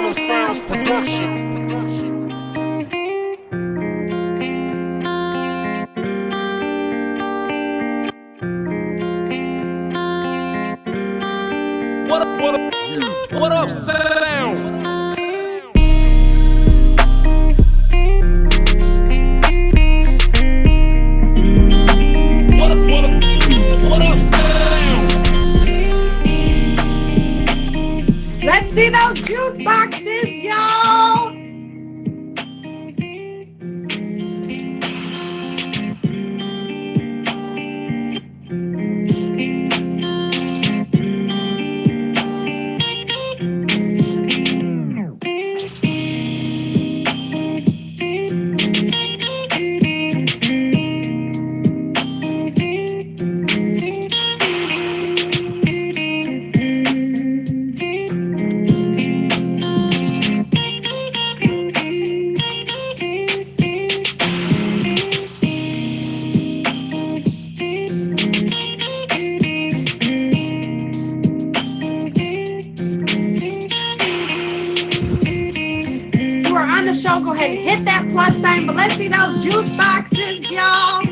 Phantom Sounds Production. What up, sound? What up, sound? Let's see those juice boxes, y'all. You are on the show. Go ahead and hit that plus sign. But let's see those juice boxes, y'all.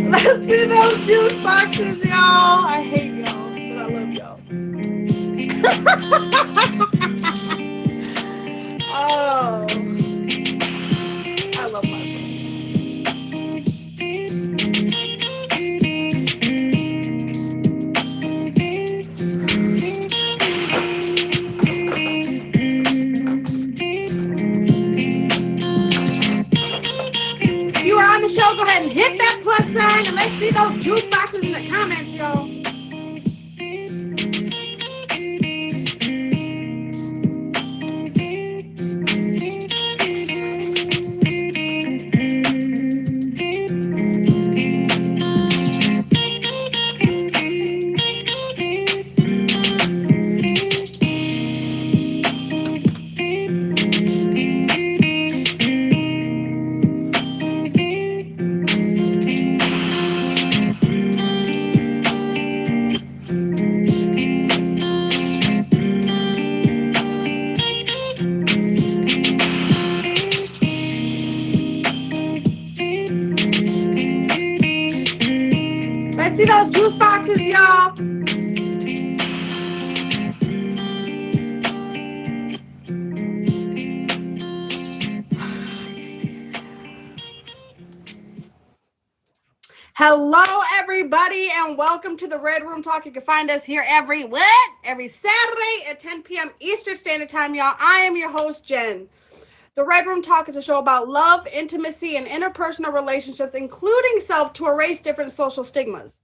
Let's see those juice boxes, y'all. I hate y'all, but I love y'all. Oh, I love my friends. If you are on the show, go ahead and hit that plus sign and let's see those juice boxes in the comments, y'all. Let's see those juice boxes, y'all. Hello, everybody, and welcome to the Red Room Talk. You can find us here every Saturday at 10 p.m. Eastern Standard Time, y'all. I am your host, Jen. The Red Room Talk is a show about love, intimacy, and interpersonal relationships, including self, to erase different social stigmas.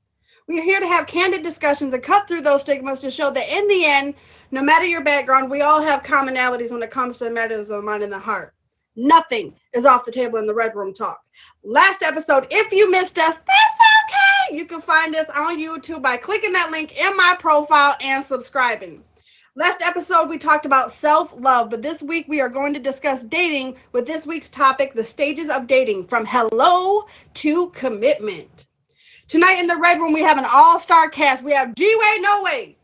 We are here to have candid discussions and cut through those stigmas to show that in the end, no matter your background, we all have commonalities when it comes to the matters of the mind and the heart. Nothing is off the table in the Red Room Talk. Last episode, if you missed us, that's okay. You can find us on YouTube by clicking that link in my profile and subscribing. Last episode, we talked about self-love, but this week we are going to discuss dating with this week's topic, the stages of dating, from hello to commitment. Tonight in the Red Room, we have an all-star cast. We have G-Way, No Way,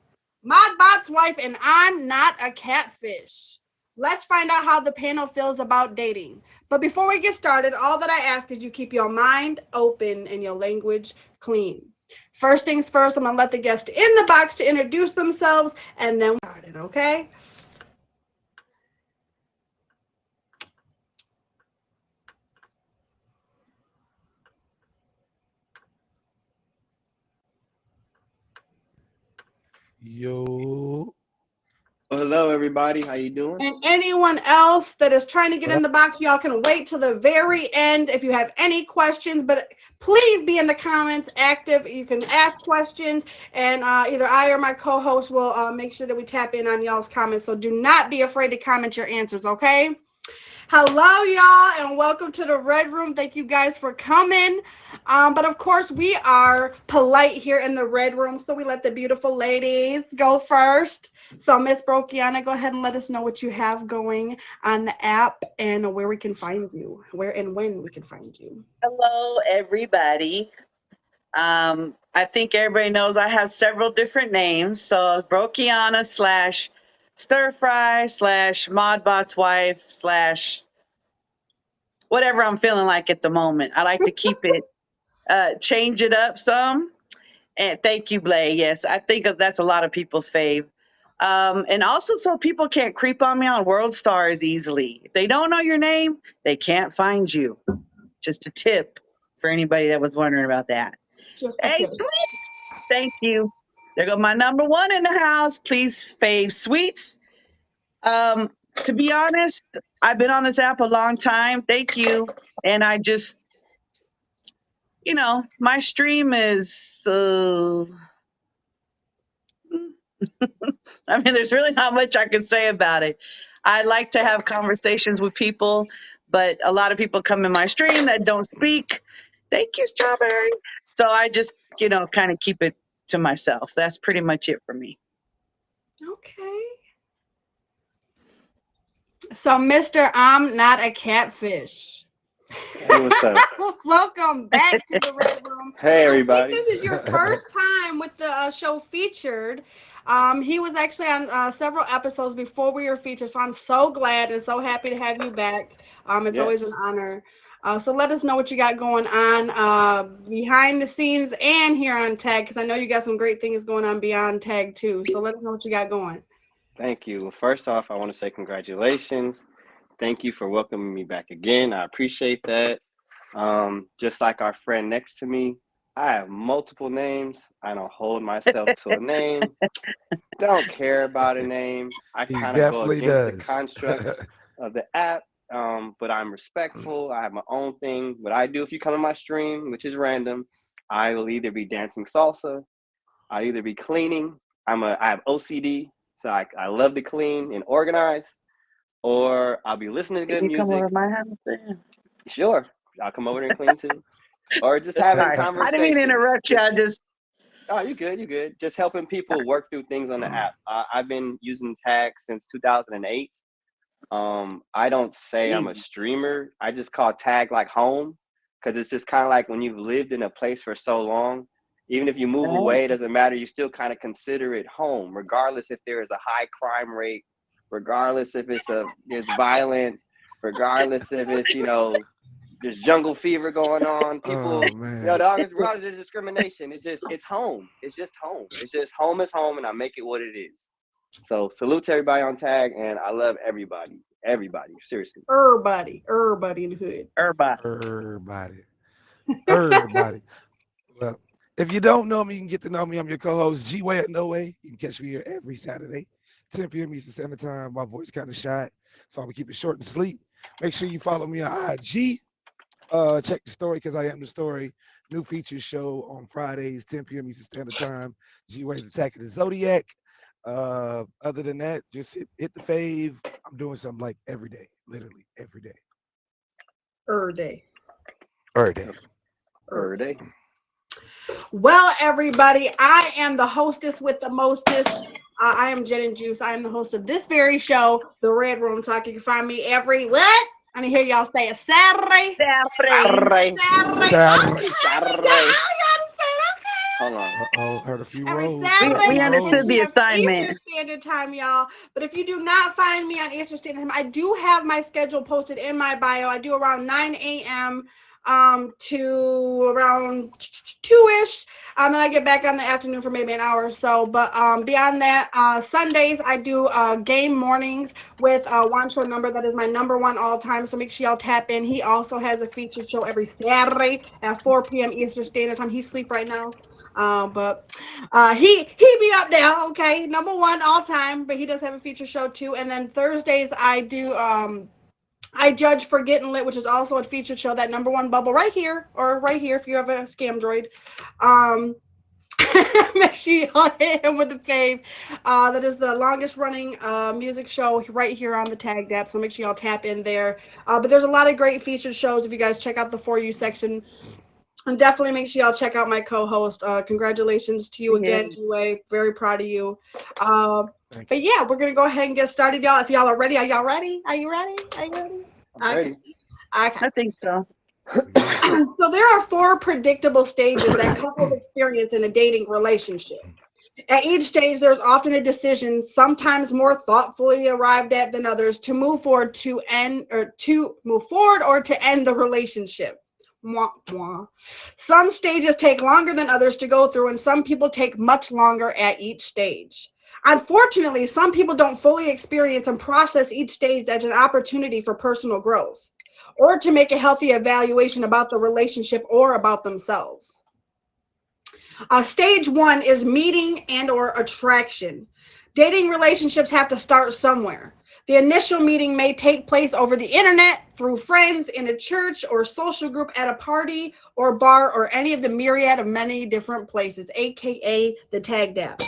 Modbot's wife, and I'm not a catfish. Let's find out how the panel feels about dating. But before we get started, all that I ask is you keep your mind open and your language clean. First things first, I'm going to let the guest in the box to introduce themselves, and then we start it, okay? Yo, hello, everybody. How you doing? And anyone else that is trying to get What in up? the box, y'all can wait till the very end if you have any questions. But please be in the comments active. You can ask questions, and either I or my co-host will make sure that we tap in on y'all's comments. So do not be afraid to comment your answers, okay? Hello, y'all, and welcome to the Red Room. Thank you guys for coming. But of course, we are polite here in the Red Room, so we let the beautiful ladies go first. So, Miss Brokiana, go ahead and let us know what you have going on the app and where we can find you, where and when we can find you. Hello, everybody. I think everybody knows I have several different names. So Brokiana slash stir fry slash modbot's wife slash whatever I'm feeling like at the moment. I like to keep it, change it up some. And thank you, Blay. Yes, I think that's a lot of people's fave. And also, so people can't creep on me on World Stars easily. If they don't know your name, they can't find you. Just a tip for anybody that was wondering about that. Just a Hey, tip. Sweets. Thank you. There go my number one in the house. Please fave Sweets. Um, to be honest, I've been on this app a long time. Thank you. And I just, my stream is, I mean, there's really not much I can say about it. I like to have conversations with people, but a lot of people come in my stream that don't speak. Thank you, Strawberry. So I just, kind of keep it to myself. That's pretty much it for me. Okay. So, Mr. I'm not a catfish. Hey, what's up? Welcome back to the Red Room. Hey, I think everybody. this is your first time with the show featured. He was actually on several episodes before we were featured, so I'm so glad and so happy to have you back. It's Yes. always an honor. So let us know what you got going on behind the scenes and here on Tag, because I know you got some great things going on beyond Tag too. So let us know what you got going. Thank you. Well, first off, I want to say congratulations. Thank you for welcoming me back again. I appreciate that. Just like our friend next to me, I have multiple names. I don't hold myself to a name. Don't care about a name. I He kind of go definitely against the does. constructs of the app. But I'm respectful. I have my own thing. What I do if you come in my stream, which is random, I will either be dancing salsa, I either be cleaning. I have OCD, so I love to clean and organize, or I'll be listening to Can good you come music. over to my house then? Sure, I'll come over there and clean too, or just having Sorry. I didn't mean to conversations. interrupt you. Just I just, oh, you good, you good. Just helping people work through things on the app. I've been using Tag since 2008. I don't say I'm a gee, streamer. I just call Tag like home because it's just kind of like when you've lived in a place for so long. Even if you move right. away, it doesn't matter. You still kind of consider it home, regardless if there is a high crime rate, regardless if it's violent, regardless if it's there's jungle fever going on. Oh People, man. regardless of discrimination, it's home. It's just home. It's just home is home, and I make it what it is. So salute to everybody on Tag, and I love everybody. Everybody, seriously. Everybody in the hood. Everybody. Everybody. Everybody. Well, if you don't know me, you can get to know me. I'm your co-host, G Way at No Way. You can catch me here every Saturday, 10 p.m. Eastern Standard Time. My voice kind of shot, so I'm gonna keep it short and sweet. Make sure you follow me on IG. Check the story because I am the story. New features show on Fridays, 10 p.m. Eastern Standard Time. G Way's Attacking the Zodiac. Other than that, just hit the fave. I'm doing something like every day, literally every day. Day. Every day. Per day. Well, everybody, I am the hostess with the mostest. I am Jen and Juice. I am the host of this very show, The Red Room Talk. You can find me every what? I need to hear y'all say it. Saturday. Saturday. Array. Saturday. Saturday. Okay. Array. Y'all to say it. Okay. Hold on. Uh-oh, heard a few Every rolls. Heard a Saturday few We at 10 understood the rolls. p.m. assignment. Eastern Standard Time, y'all. But if you do not find me on Eastern Standard Time, I do have my schedule posted in my bio. I do around 9 a.m. to around 2-ish. Then I get back on the afternoon for maybe an hour or so. But beyond that, Sundays I do game mornings with one show number that is my number one all time. So make sure y'all tap in. He also has a featured show every Saturday at 4 p.m. Eastern Standard Time. He's asleep right now. But he be up there, okay, number one all time. But he does have a feature show too. And then Thursdays I do I judge for Getting Lit, which is also a featured show. That number one bubble right here, or right here if you have a scam droid. Um, make sure you hit him with the fave. That is the longest running music show right here on the Tag App. So make sure y'all tap in there. But there's a lot of great featured shows if you guys check out the For You section. And definitely make sure y'all check out my co-host. Congratulations to you Yeah. again. Anyway, very proud of you. Uh, Thank but yeah, we're gonna go ahead and get started, y'all. If y'all are ready, are y'all ready? Are you ready? Are you ready? I'm Okay. ready. Okay. I think so. you. We good. So there are 4 predictable stages that couples experience in a dating relationship. At each stage, there's often a decision, sometimes more thoughtfully arrived at than others, to move forward or to end the relationship. Mwah, mwah. Some stages take longer than others to go through, and some people take much longer at each stage. Unfortunately, some people don't fully experience and process each stage as an opportunity for personal growth or to make a healthy evaluation about the relationship or about themselves. Stage 1 is meeting and or attraction. Dating relationships have to start somewhere. The initial meeting may take place over the internet, through friends, in a church or social group, at a party or bar, or any of the myriad of many different places, aka the Tag App.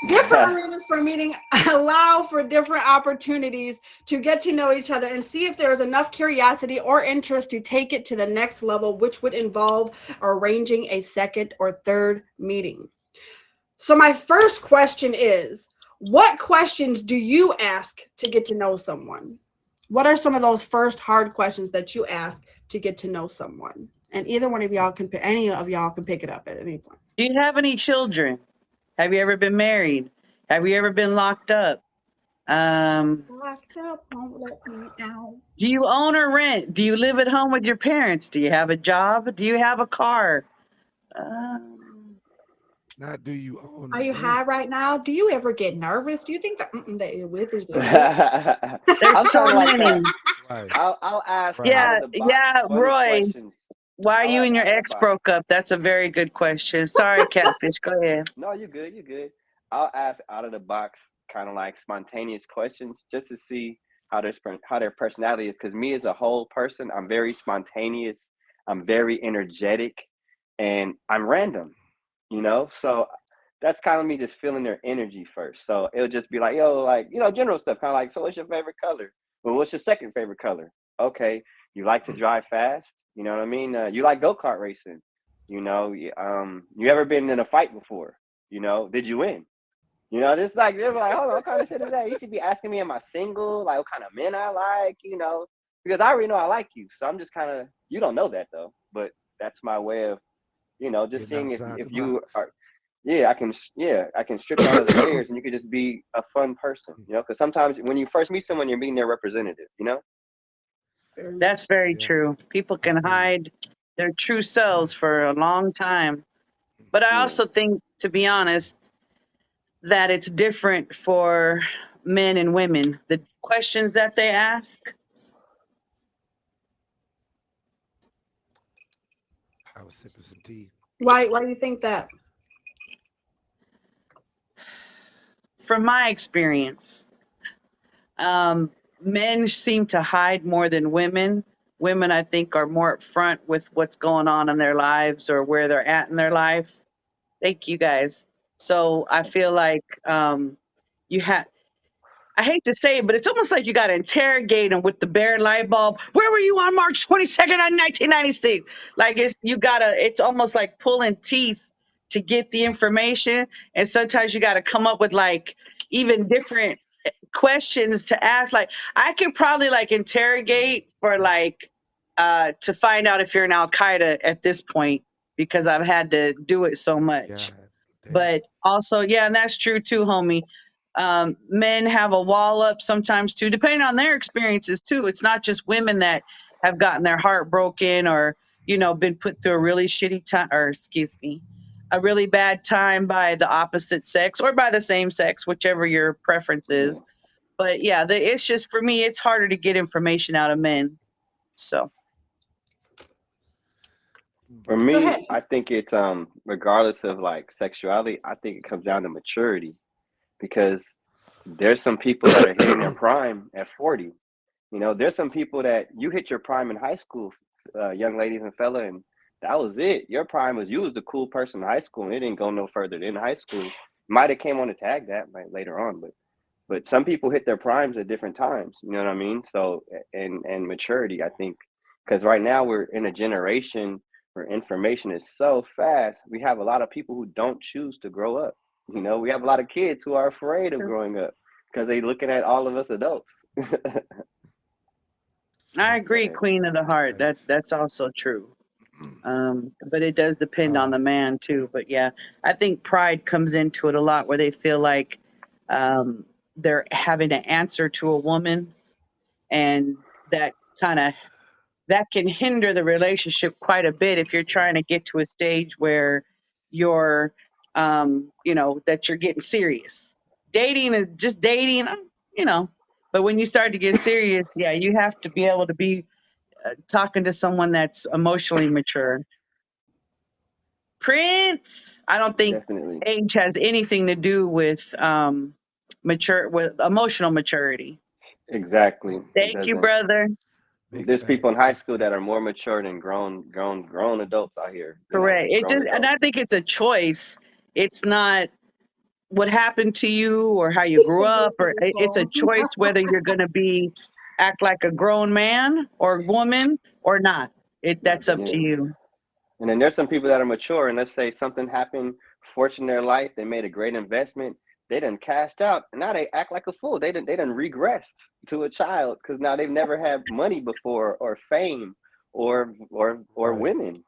Different arenas for meeting allow for different opportunities to get to know each other and see if there is enough curiosity or interest to take it to the next level, which would involve arranging a second or third meeting. So my first question is, what questions do you ask to get to know someone? What are some of those first hard questions that you ask to get to know someone? And either one of y'all can pick, any of y'all can pick it up at any point. Do you have any children? Have you ever been married? Have you ever been locked up? Locked up, won't let me out. Do you own or rent? Do you live at home with your parents? Do you have a job? Do you have a car? Um, Not do you own Are or you high rent? right now? Do you ever get nervous? Do you think that you're with is with you? there's I'm so kind of like that. many. Right. I'll ask Right. out of Yeah, the box yeah, funny Roy. questions. Why I'll you ask and your out of the ex box. broke up? That's a very good question. Sorry, Catfish. Go ahead. No, you're good. You're good. I'll ask out of the box, kind of like spontaneous questions, just to see how their personality is. Because me as a whole person, I'm very spontaneous. I'm very energetic, and I'm random. So that's kind of me just feeling their energy first. So it'll just be like, yo, like general stuff, kind of like, so what's your favorite color? Well, what's your second favorite color? Okay, you like to drive fast. You know what I mean? You like go-kart racing. You ever been in a fight before? Did you win? Just like they're like, hold on, what kind of shit is that? You should be asking me, am I single? Like, what kind of men I like? Because I already know I like you. So I'm just kind of, you don't know that though, but that's my way of, just Getting seeing if outside the if you box. are. Yeah, I can strip you all those layers, and you could just be a fun person. Because sometimes when you first meet someone, you're meeting their representative. That's very Yeah, true. People I can feel you. hide their true selves for a long time. But I Yeah. also think, to be honest, that it's different for men and women. The questions that they ask, I was sipping some tea. Why do you think that? from my experience, um, men seem to hide more than women. Women, I think, are more upfront with what's going on in their lives or where they're at in their life. Thank you guys. So I feel like you have. I hate to say it, but it's almost like you got to interrogate them with the bare light bulb. Where were you on March 22nd, 1996? Like you gotta. It's almost like pulling teeth to get the information, and sometimes you got to come up with like even different questions to ask. Like I can probably like interrogate for like to find out if you're an Al Qaeda at this point because I've had to do it so much. God damn. But also, yeah, and that's true too, homie. Men have a wall up sometimes too, depending on their experiences too. It's not just women that have gotten their heart broken, or been put through a really shitty time, or excuse me, a really bad time by the opposite sex or by the same sex, whichever your preference Yeah. is. But yeah, it's just, for me, it's harder to get information out of men. So For Go ahead. me, I think it's regardless of like sexuality, I think it comes down to maturity because there's some people that are hitting their prime at 40. There's some people that you hit your prime in high school, young ladies and fella, and that was it. Your prime was you was the cool person in high school, and it didn't go no further than high school. Might have came on to tag that like, later on, but some people hit their primes at different times. You know what I mean? So and maturity, I think, because right now we're in a generation where information is so fast. We have a lot of people who don't choose to grow up. We have a lot of kids who are afraid of true. growing up because they looking at all of us adults. I Facts. Go agree, ahead. Queen of the Heart. Facts. That's also true. But it does depend on Um, the man too. But yeah, I think pride comes into it a lot, where they feel like um, they're having to answer to a woman, and that kind of that can hinder the relationship quite a bit if you're trying to get to a stage where you're that you're getting serious. Dating is just dating, you know. But when you start to get serious, yeah, you have to be able to be talking to someone that's emotionally mature. Prince, I don't think Definitely. age has anything to do with emotional maturity. Exactly. It Thank you, doesn't. brother. big There's people in facts. high Big school that are facts. more mature than grown adults out here. Correct. It Grown just, and adults. I think it's a choice. It's not what happened to you or how you grew up, or it's a choice whether you're going to be act like a grown man or woman or not. That's up to Yeah. you. And then there's some people that are mature, and let's say something happened, fortune in their life, they made a great investment, they done cashed out, and now they act like a fool. They done regressed to a child because now they've never had money before, or fame, or Right. women,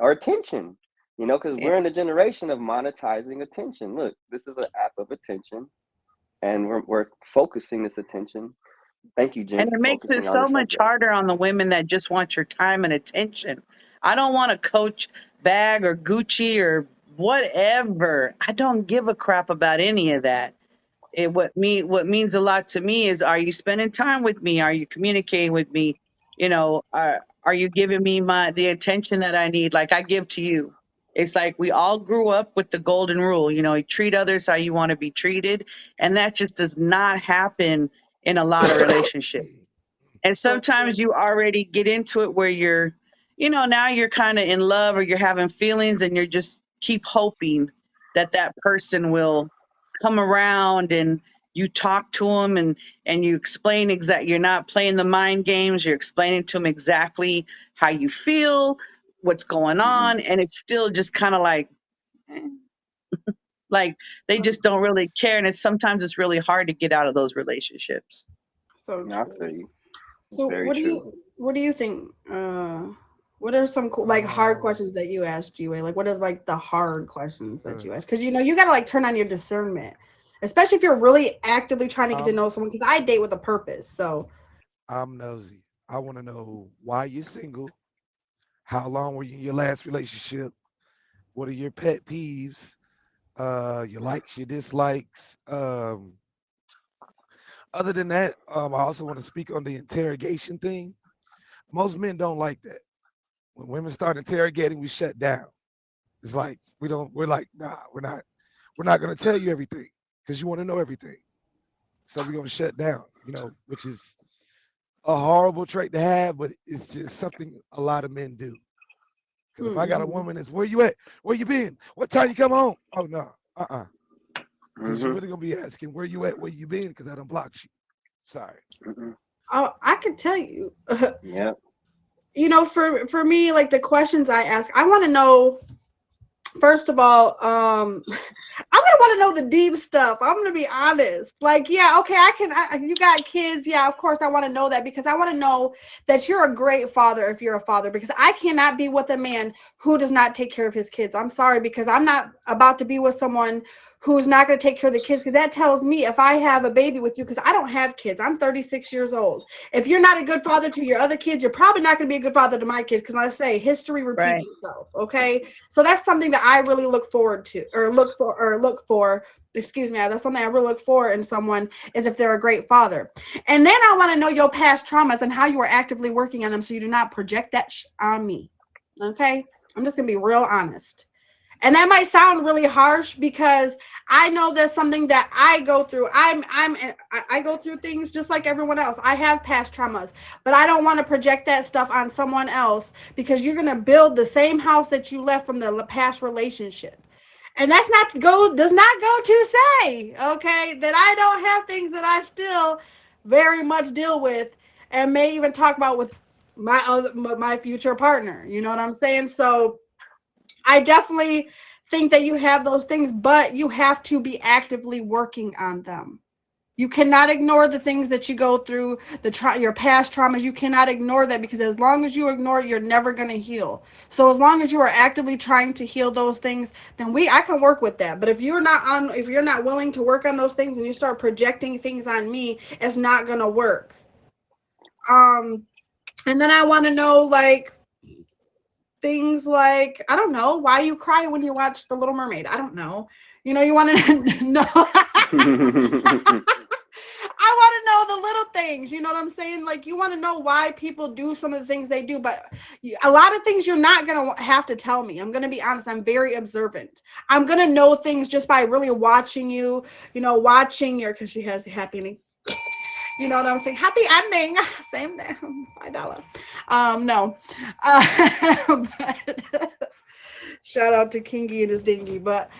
or attention. Because Yeah. we're in the generation of monetizing attention. Look, this is an app of attention, and we're focusing this attention. Thank you, Jen, And for it makes it focusing on so the much subject. harder on the women that just want your time and attention. I don't want a Coach bag or Gucci or whatever. I don't give a crap about any of that. What means a lot to me is, are you spending time with me? Are you communicating with me? Are you giving me the attention that I need, like I give to you? It's like we all grew up with the golden rule, you treat others how you want to be treated, and that just does not happen in a lot of relationships. And So true. sometimes you already get into it where now you're kind of in love, or you're having feelings, and you're just keep hoping that that person will come around, and you talk to them, and you explain you're not playing the mind games. You're explaining to them exactly how you feel, what's going Hmm. on. And it's still just kind of eh, like they So just don't really care. And sometimes it's really hard to get out of those relationships. so Yeah, I feel true. you. It's So very true. what do you think? What are some like hard Um, questions that you ask G-Way? Like what are like the hard questions that uh, you ask? Because you gotta like turn on your discernment, especially if you're really actively trying to get to I'm know someone. Because I date with a purpose. So I'm nosy. I want to know why you're single. How long were you in your last relationship? What are your pet peeves? Your likes, your dislikes. Other than that, I also want to speak on the interrogation thing. Most men don't like that. When women start interrogating, we shut down. It's like we don't. We're like, nah, we're not. We're not gonna tell you everything because you want to know everything. So we're gonna shut down. Which is a horrible trait to have, but it's just something a lot of men do. Because if I got a mm-hmm. woman that's where you at, where you been, what time you come home? Oh no, because you're Hmm. really gonna be asking where you at, where you been, because I don't block you. Sorry. Hmm. I could tell you. Yeah. For me, like the questions I ask, I want to know. First of all, I gonna want to know the deep stuff. I'm gonna be honest. Like, yeah, okay, you got kids. Yeah, of course, I want to know that because I want to know that you're a great father if you're a father. Because I cannot be with a man who does not take care of his kids. I'm sorry, because I'm not about to be with someone who's not going to take care of the kids. Because that tells me if I have a baby with you, because I don't have kids. I'm 36 years old. If you're not a good father to your other kids, you're probably not going to be a good father to my kids. Because I say history repeats Right. itself. Okay. So that's something that I really look forward to, or look for. Excuse me. That's something I really look for in someone is if they're a great father. And then I want to know your past traumas and how you are actively working on them, so you do not project that on me. Okay. I'm just gonna be real honest. And that might sound really harsh because I know that's something that I go through. I go through things just like everyone else. I have past traumas, but I don't want to project that stuff on someone else because you're gonna build the same house that you left from the past relationship. And does not go to say, okay, that I don't have things that I still very much deal with and may even talk about with my future partner. You know what I'm saying? So I definitely think that you have those things, but you have to be actively working on them. You cannot ignore the things that you go through, your past traumas. You cannot ignore that because as long as you ignore it, you're never going to heal. So as long as you are actively trying to heal those things, then I can work with that. But if you're not willing to work on those things and you start projecting things on me, it's not going to work. And then I want to know like things like, I don't know, why you cry when you watch The Little Mermaid. I don't know. You want to know. I want to know the little things. You know what I'm saying? Like, you want to know why people do some of the things they do, but a lot of things you're not going to have to tell me. I'm going to be honest. I'm very observant. I'm going to know things just by really watching you, watching your, because she has a happy ending. You know what I'm saying? Happy ending. Same thing. $5. No. But shout out to Kingy and his dingy, but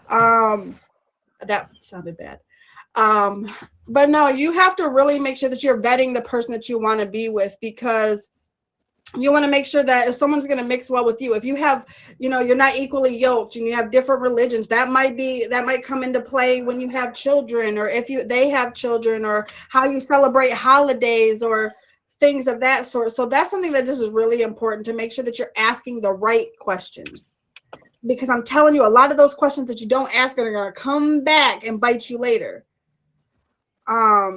that sounded bad. Um, but no, you have to really make sure that you're vetting the person that you want to be with because you want to make sure that if someone's going to mix well with you, if you have, you're not equally yoked and you have different religions, that might come into play when you have children or if they have children or how you celebrate holidays or things of that sort. So that's something that just is really important to make sure that you're asking the right questions. Because I'm telling you, a lot of those questions that you don't ask are going to come back and bite you later.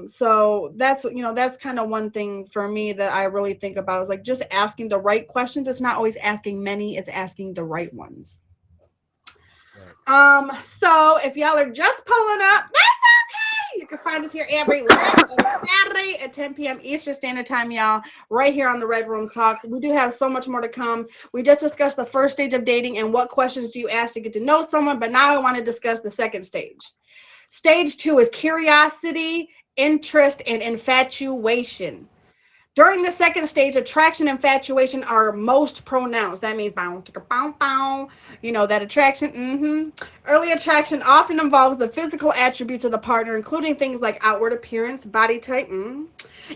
So that's kind of one thing for me that I really think about is like just asking the right questions. It's not always asking many, it's asking the right ones. Right. So if y'all are just pulling up, that's okay. You can find us here every Saturday at 10 p.m. Eastern Standard Time, y'all, right here on the Red Room Talk. We do have so much more to come. We just discussed the first stage of dating and what questions do you ask to get to know someone, but now I want to discuss the second stage. Stage 2 is curiosity, interest, and infatuation. During the second stage, attraction and infatuation are most pronounced. That means bow, chicka, bow, bow. That attraction. Early attraction often involves the physical attributes of the partner, including things like outward appearance, body type,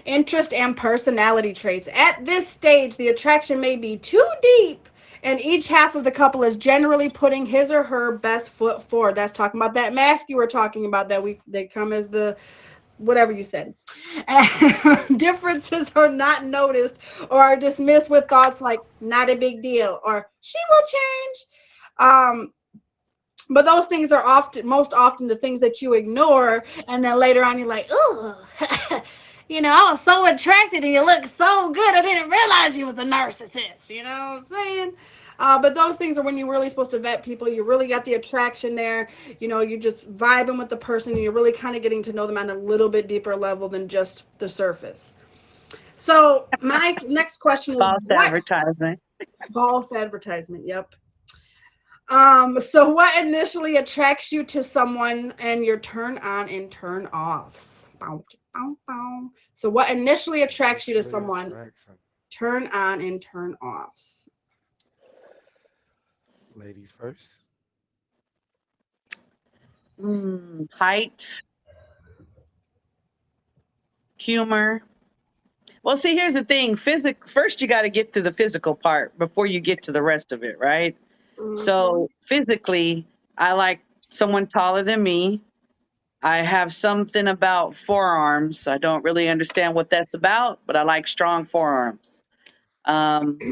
interest, and personality traits. At this stage, the attraction may be too deep, and each half of the couple is generally putting his or her best foot forward. That's talking about that mask you were talking about they come as the whatever you said. Differences are not noticed or are dismissed with thoughts like not a big deal or she will change. But those things are most often the things that you ignore, and then later on you're like, ooh, I was so attracted and you look so good. I didn't realize you was a narcissist. You know what I'm saying? But those things are when you're really supposed to vet people. You really got the attraction there. You're just vibing with the person and you're really kind of getting to know them on a little bit deeper level than just the surface. So my next question is False what advertisement. false advertisement? Yep. So what initially attracts you to someone and your turn on and turn offs? Bow, bow, bow. So what initially attracts you to Initially someone, attraction. turn on and turn offs? Ladies first. Height, humor. Well, see, here's the thing. First, you got to get to the physical part before you get to the rest of it, right? Mm-hmm. So physically, I like someone taller than me. I have something about forearms. I don't really understand what that's about, but I like strong forearms. Um,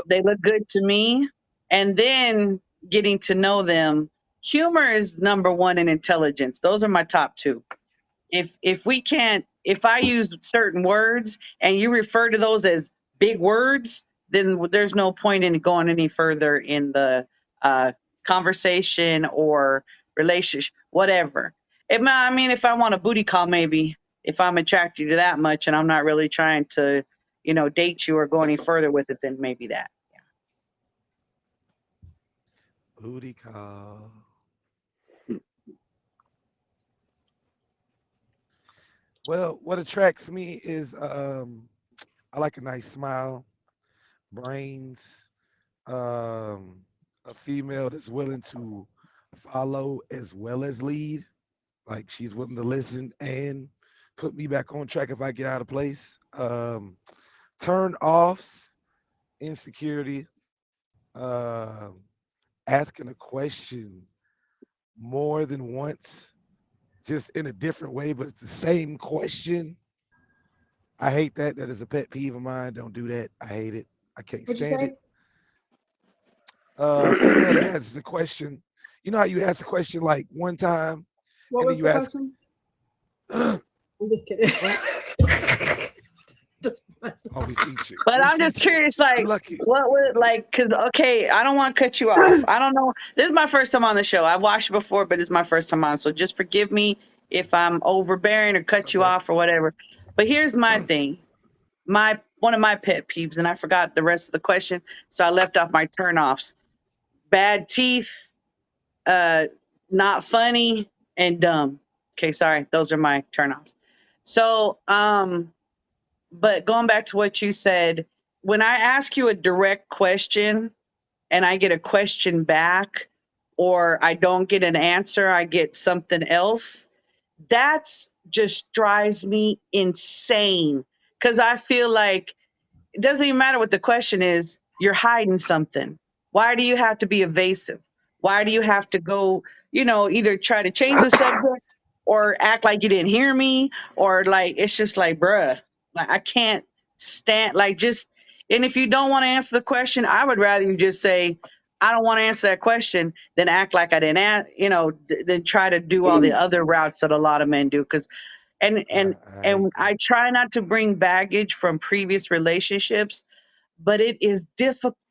they look good to me. And then getting to know them, humor is number one in intelligence. Those are my top two. If we can't, if I use certain words and you refer to those as big words, then there's no point in going any further in the uh, conversation or relationship, whatever. I mean, if I want a booty call, maybe if I'm attracted to that much and I'm not really trying to, date you or go any further with it, then maybe that. Booty call. Well, what attracts me is I like a nice smile, brains, um, a female that's willing to follow as well as lead. Like she's willing to listen and put me back on track if I get out of place. Turn offs, insecurity, um, asking a question more than once, just in a different way, but it's the same question. I hate that. That is a pet peeve of mine. Don't do that. I hate it. I can't What'd you stand it. say? Female that asks the question. You know how you ask the question like one time What and then was you the ask, question? what? I'm just kidding. Oh, we featured. But We I'm just featured. curious, You like, lucky. what would like? Cause okay, I don't want to cut you off. I don't know. This is my first time on the show. I've watched it before, but it's my first time on. So just forgive me if I'm overbearing or It's cut you okay. off or whatever. But here's my thing. My one of my pet peeves, and I forgot the rest of the question, so I left off my turnoffs. Bad teeth, uh, not funny, and dumb. Okay, sorry, those are my turnoffs. So, but going back to what you said, when I ask you a direct question and I get a question back, or I don't get an answer, I get something else, that's just drives me insane. Cause I feel like it doesn't even matter what the question is, you're hiding something. Why do you have to be evasive? Why do you have to go, either try to change the subject or act like you didn't hear me, or like it's just like, bruh, like I can't stand like just and if you don't want to answer the question, I would rather you just say, I don't want to answer that question than act like I didn't ask, than try to do all the other routes that a lot of men do. Cause and I, and I hate and that. I try not to bring baggage from previous relationships, but it is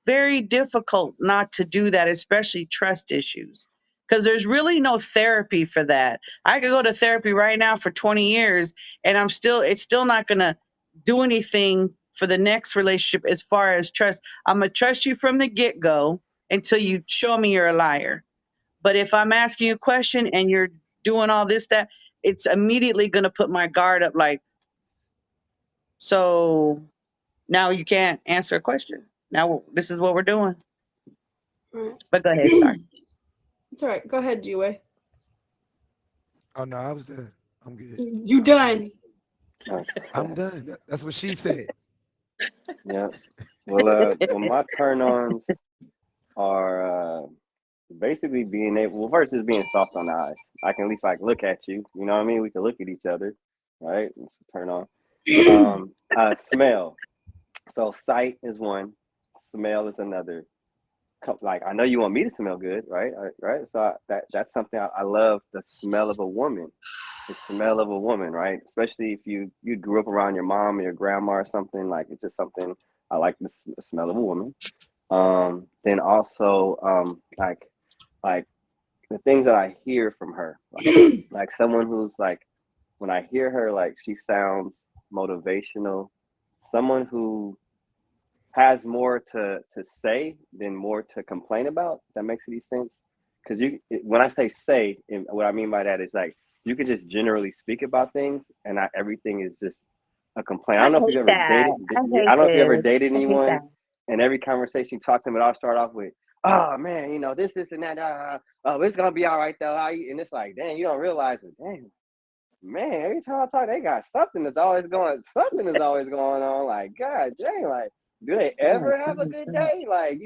very difficult not to do that, especially trust issues. Because there's really no therapy for that. I could go to therapy right now for 20 years and it's still not going to do anything for the next relationship as far as trust. I'm going to trust you from the get go until you show me you're a liar. But if I'm asking you a question and you're doing all this, that, it's immediately going to put my guard up like, so now you can't answer a question. Now this is what we're doing. Right. But go ahead. Sorry. It's all right. Go ahead, G-Way. Oh no, I was done. I'm good. You I'm good. done. I'm Okay. done. That's what she said. Yeah. Well, my turn-ons are basically being able. Well, first is being soft on the eyes. I can at least like look at you. You know what I mean? We can look at each other, right? It's a turn on. Smell. So sight is one. Smell is another. Like I know you want me to smell good, right? Right. So that's something I love. The smell of a woman. The smell of a woman, right? Especially if you grew up around your mom or your grandma or something. Like it's just something I like the smell of a woman. Then also like the things that I hear from her, like someone who's like when I hear her, like she sounds motivational. Someone who has more to say than more to complain about. If that makes any sense. Because when I say, and what I mean by that is like you can just generally speak about things, and not everything is just a complaint. I I don't know if you've hate ever that. dated. I I hate don't know if you ever this. dated I hate anyone, that. and every conversation you talk to them, it all start off with, "Oh man, this, and that. Oh, it's gonna be all right though." And it's like, dang, you don't realize it. Dang, man, every time I talk, they got something is always going on. Like, God dang, like, do they ever have a good day? Like,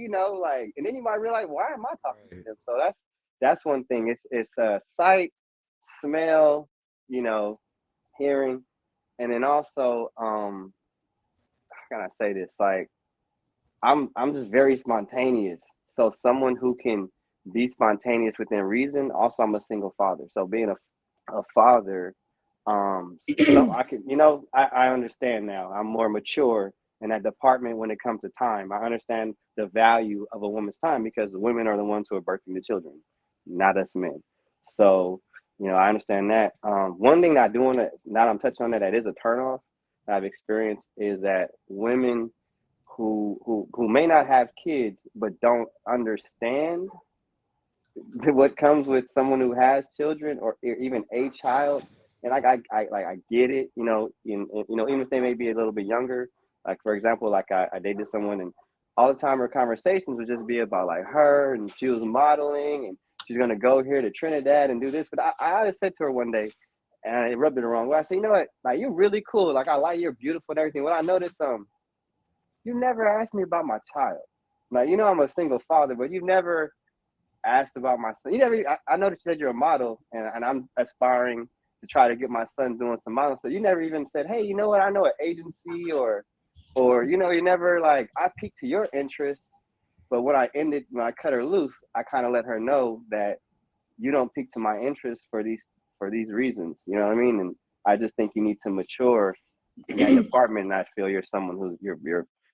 and then you might realize, why am I talking to Right. them? So that's one thing. It's sight, smell, you know, hearing, and then also how can I say this? Like I'm just very spontaneous. So someone who can be spontaneous within reason. Also, I'm a single father. So being a father, so I can, I understand now. I'm more mature in that department when it comes to time. I understand the value of a woman's time because women are the ones who are birthing the children, not us men. So, I understand that. One thing that I do want to, now that I'm touching on that, that is a turnoff that I've experienced is that women who may not have kids but don't understand what comes with someone who has children or even a child. And I get it, even if they may be a little bit younger. Like for example, like I dated someone and all the time her conversations would just be about like her and she was modeling and she's gonna go here to Trinidad and do this. But I always said to her one day, and it rubbed it the wrong way. I said, you know what, like you're really cool. Like I like you're beautiful and everything. What I noticed, you never asked me about my child. Like, I'm a single father, but you never asked about my son. You never. I noticed you said you're a model, and I'm aspiring to try to get my son doing some modeling. So you never even said, hey, you know what? I know an agency, or you never like. I piqued to your interest, but when I cut her loose, I kind of let her know that you don't pique to my interest for these reasons. You know what I mean? And I just think you need to mature in that department. And I feel you're someone who's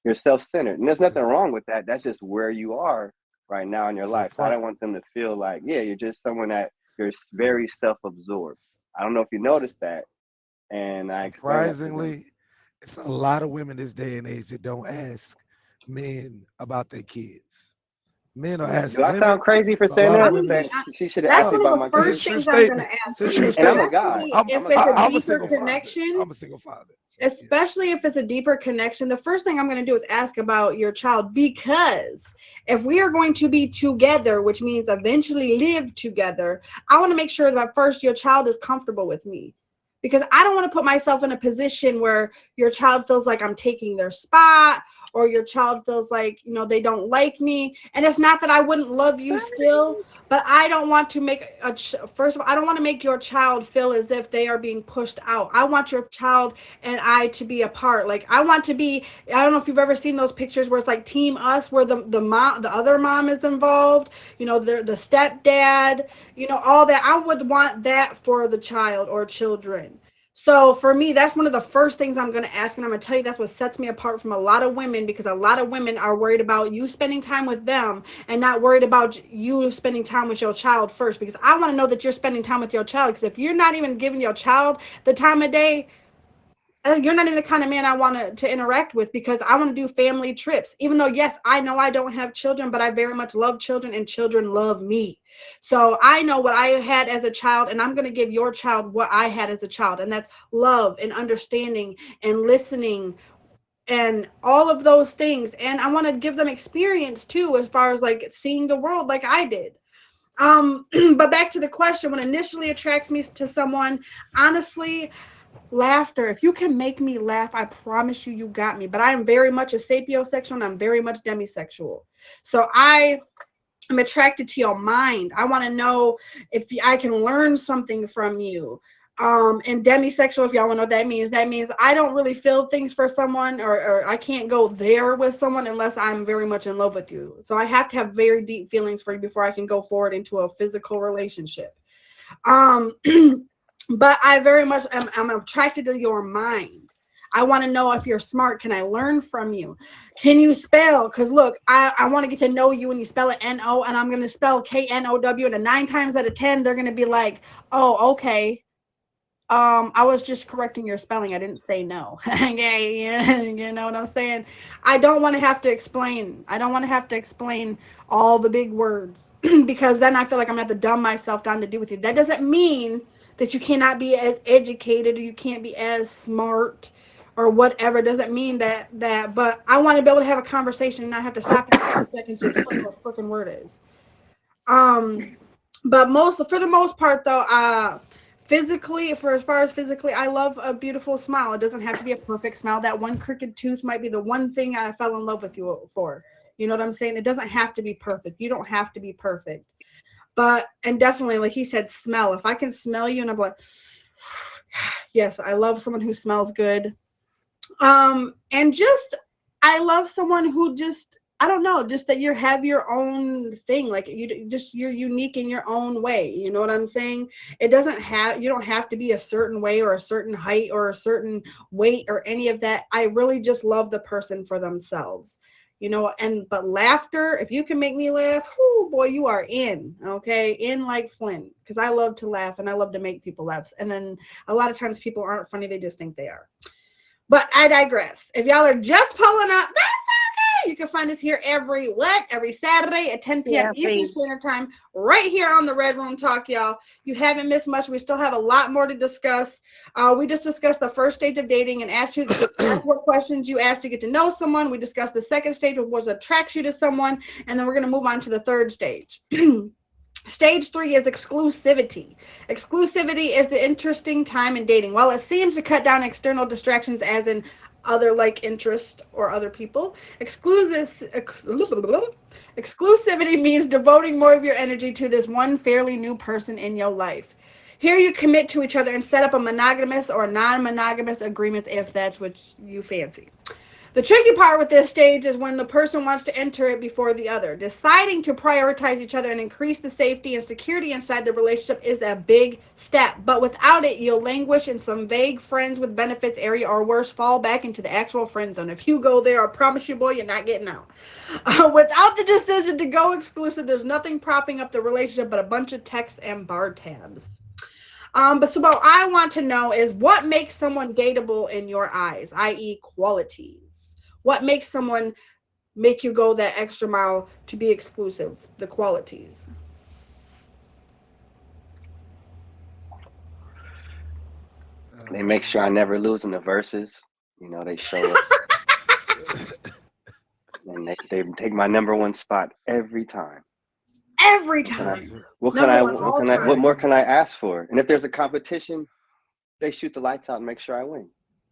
you're self-centered, and there's nothing wrong with that. That's just where you are right now in your So life. So I don't want them to feel like, yeah, you're just someone that you're very self-absorbed. I don't know if you noticed that, and I explained that to them. surprisingly, it's a lot of women this day and age that don't ask men about their kids. Men are Do asking I women, sound crazy for but a saying lot of that? I'm gonna women be. That she should have That's asked me one no. of about the my It's a first kids. true things I'm gonna statement. It's a ask you, true And I'm a statement. guy. especially I'm if I'm a it's a guy. I'm a deeper single father. connection. I'm a single father. So yeah. Especially if it's a deeper connection, the first thing I'm going to do is ask about your child, because if we are going to be together, which means eventually live together, I want to make sure that first your child is comfortable with me, because I don't want to put myself in a position where your child feels like I'm taking their spot, or your child feels like, they don't like me. And it's not that I wouldn't love you still, but I don't want to make first of all, I don't want to make your child feel as if they are being pushed out. I want your child and I to be apart. Like I want to be. I don't know if you've ever seen those pictures where it's like Team Us, where the other mom is involved. The stepdad. All that. I would want that for the child or children. So for me, that's one of the first things I'm going to ask. And I'm going to tell you that's what sets me apart from a lot of women, because a lot of women are worried about you spending time with them and not worried about you spending time with your child first. Because I want to know that you're spending time with your child. Because if you're not even giving your child the time of day, you're not even the kind of man I want to interact with, because I want to do family trips. Even though, yes, I know I don't have children, but I very much love children and children love me. So I know what I had as a child, and I'm going to give your child what I had as a child. And that's love and understanding and listening and all of those things. And I want to give them experience too, as far as like seeing the world like I did. But back to the question, what initially attracts me to someone, honestly, laughter. If you can make me laugh, I promise you, you got me. But I am very much a sapiosexual and I'm very much demisexual. So I am attracted to your mind. I want to know if I can learn something from you. And demisexual, if y'all want to know what that means I don't really feel things for someone, or I can't go there with someone unless I'm very much in love with you. So I have to have very deep feelings for you before I can go forward into a physical relationship. Um, but I very much I'm attracted to your mind. I want to know if you're smart. Can I learn from you? Can you spell? Because look, I want to get to know you when you spell it N-O, and I'm going to spell K-N-O-W, and 9 times out of 10, they're going to be like, oh, okay. I was just correcting your spelling. I didn't say no. Okay, you know what I'm saying? I don't want to have to explain. I don't want to have to explain all the big words because then I feel like I'm going to have to dumb myself down to do with you. That doesn't mean that you cannot be as educated or you can't be as smart or whatever. It doesn't mean that, but I want to be able to have a conversation and not have to stop every 2 seconds to explain what a freaking word is. Um, but for the most part though, physically, for as far as physically, I love a beautiful smile. It doesn't have to be a perfect smile. That one crooked tooth might be the one thing I fell in love with you for. You know what I'm saying? It doesn't have to be perfect. You don't have to be perfect. But and definitely, like he said, smell. If I can smell you, and I'm like, yes, I love someone who smells good. And just I love someone who just I don't know, just that you have your own thing, like you're unique in your own way. You know what I'm saying? It doesn't have you don't have to be a certain way or a certain height or a certain weight or any of that. I really just love the person for themselves. You know, and but laughter, if you can make me laugh, whoo, boy, you are in, okay? In like Flint. Because I love to laugh and I love to make people laugh. And then a lot of times people aren't funny, they just think they are. But I digress. If y'all are just pulling up, that's okay. You can find us here every Saturday at 10 p.m. Yeah, Eastern Standard Time, right here on the Red Room Talk, y'all. You haven't missed much. We still have a lot more to discuss. We just discussed the first stage of dating and asked what questions you asked to get to know someone. We discussed the second stage, what attracts you to someone, and then we're going to move on to the third stage. Stage 3 is exclusivity. Exclusivity is the interesting time in dating. While it seems to cut down external distractions, as in other like interest or other people, exclusivity means devoting more of your energy to this one fairly new person in your life. Here you commit to each other and set up a monogamous or non-monogamous agreements if that's what you fancy. The tricky part with this stage is when the person wants to enter it before the other. Deciding to prioritize each other and increase the safety and security inside the relationship is a big step. But without it, you'll languish in some vague friends with benefits area or worse, fall back into the actual friend zone. If you go there, I promise you, boy, you're not getting out. Without the decision to go exclusive, there's nothing propping up the relationship but a bunch of texts and bar tabs. But so what I want to know is what makes someone dateable in your eyes, i.e., qualities. What makes someone make you go that extra mile to be exclusive? The qualities. They make sure I Um, never lose in the verses. They show up and they take my number one spot every time. Every What can I time. Number one what all can I what time. more can I ask for? And if there's a competition, they shoot the lights out and make sure I win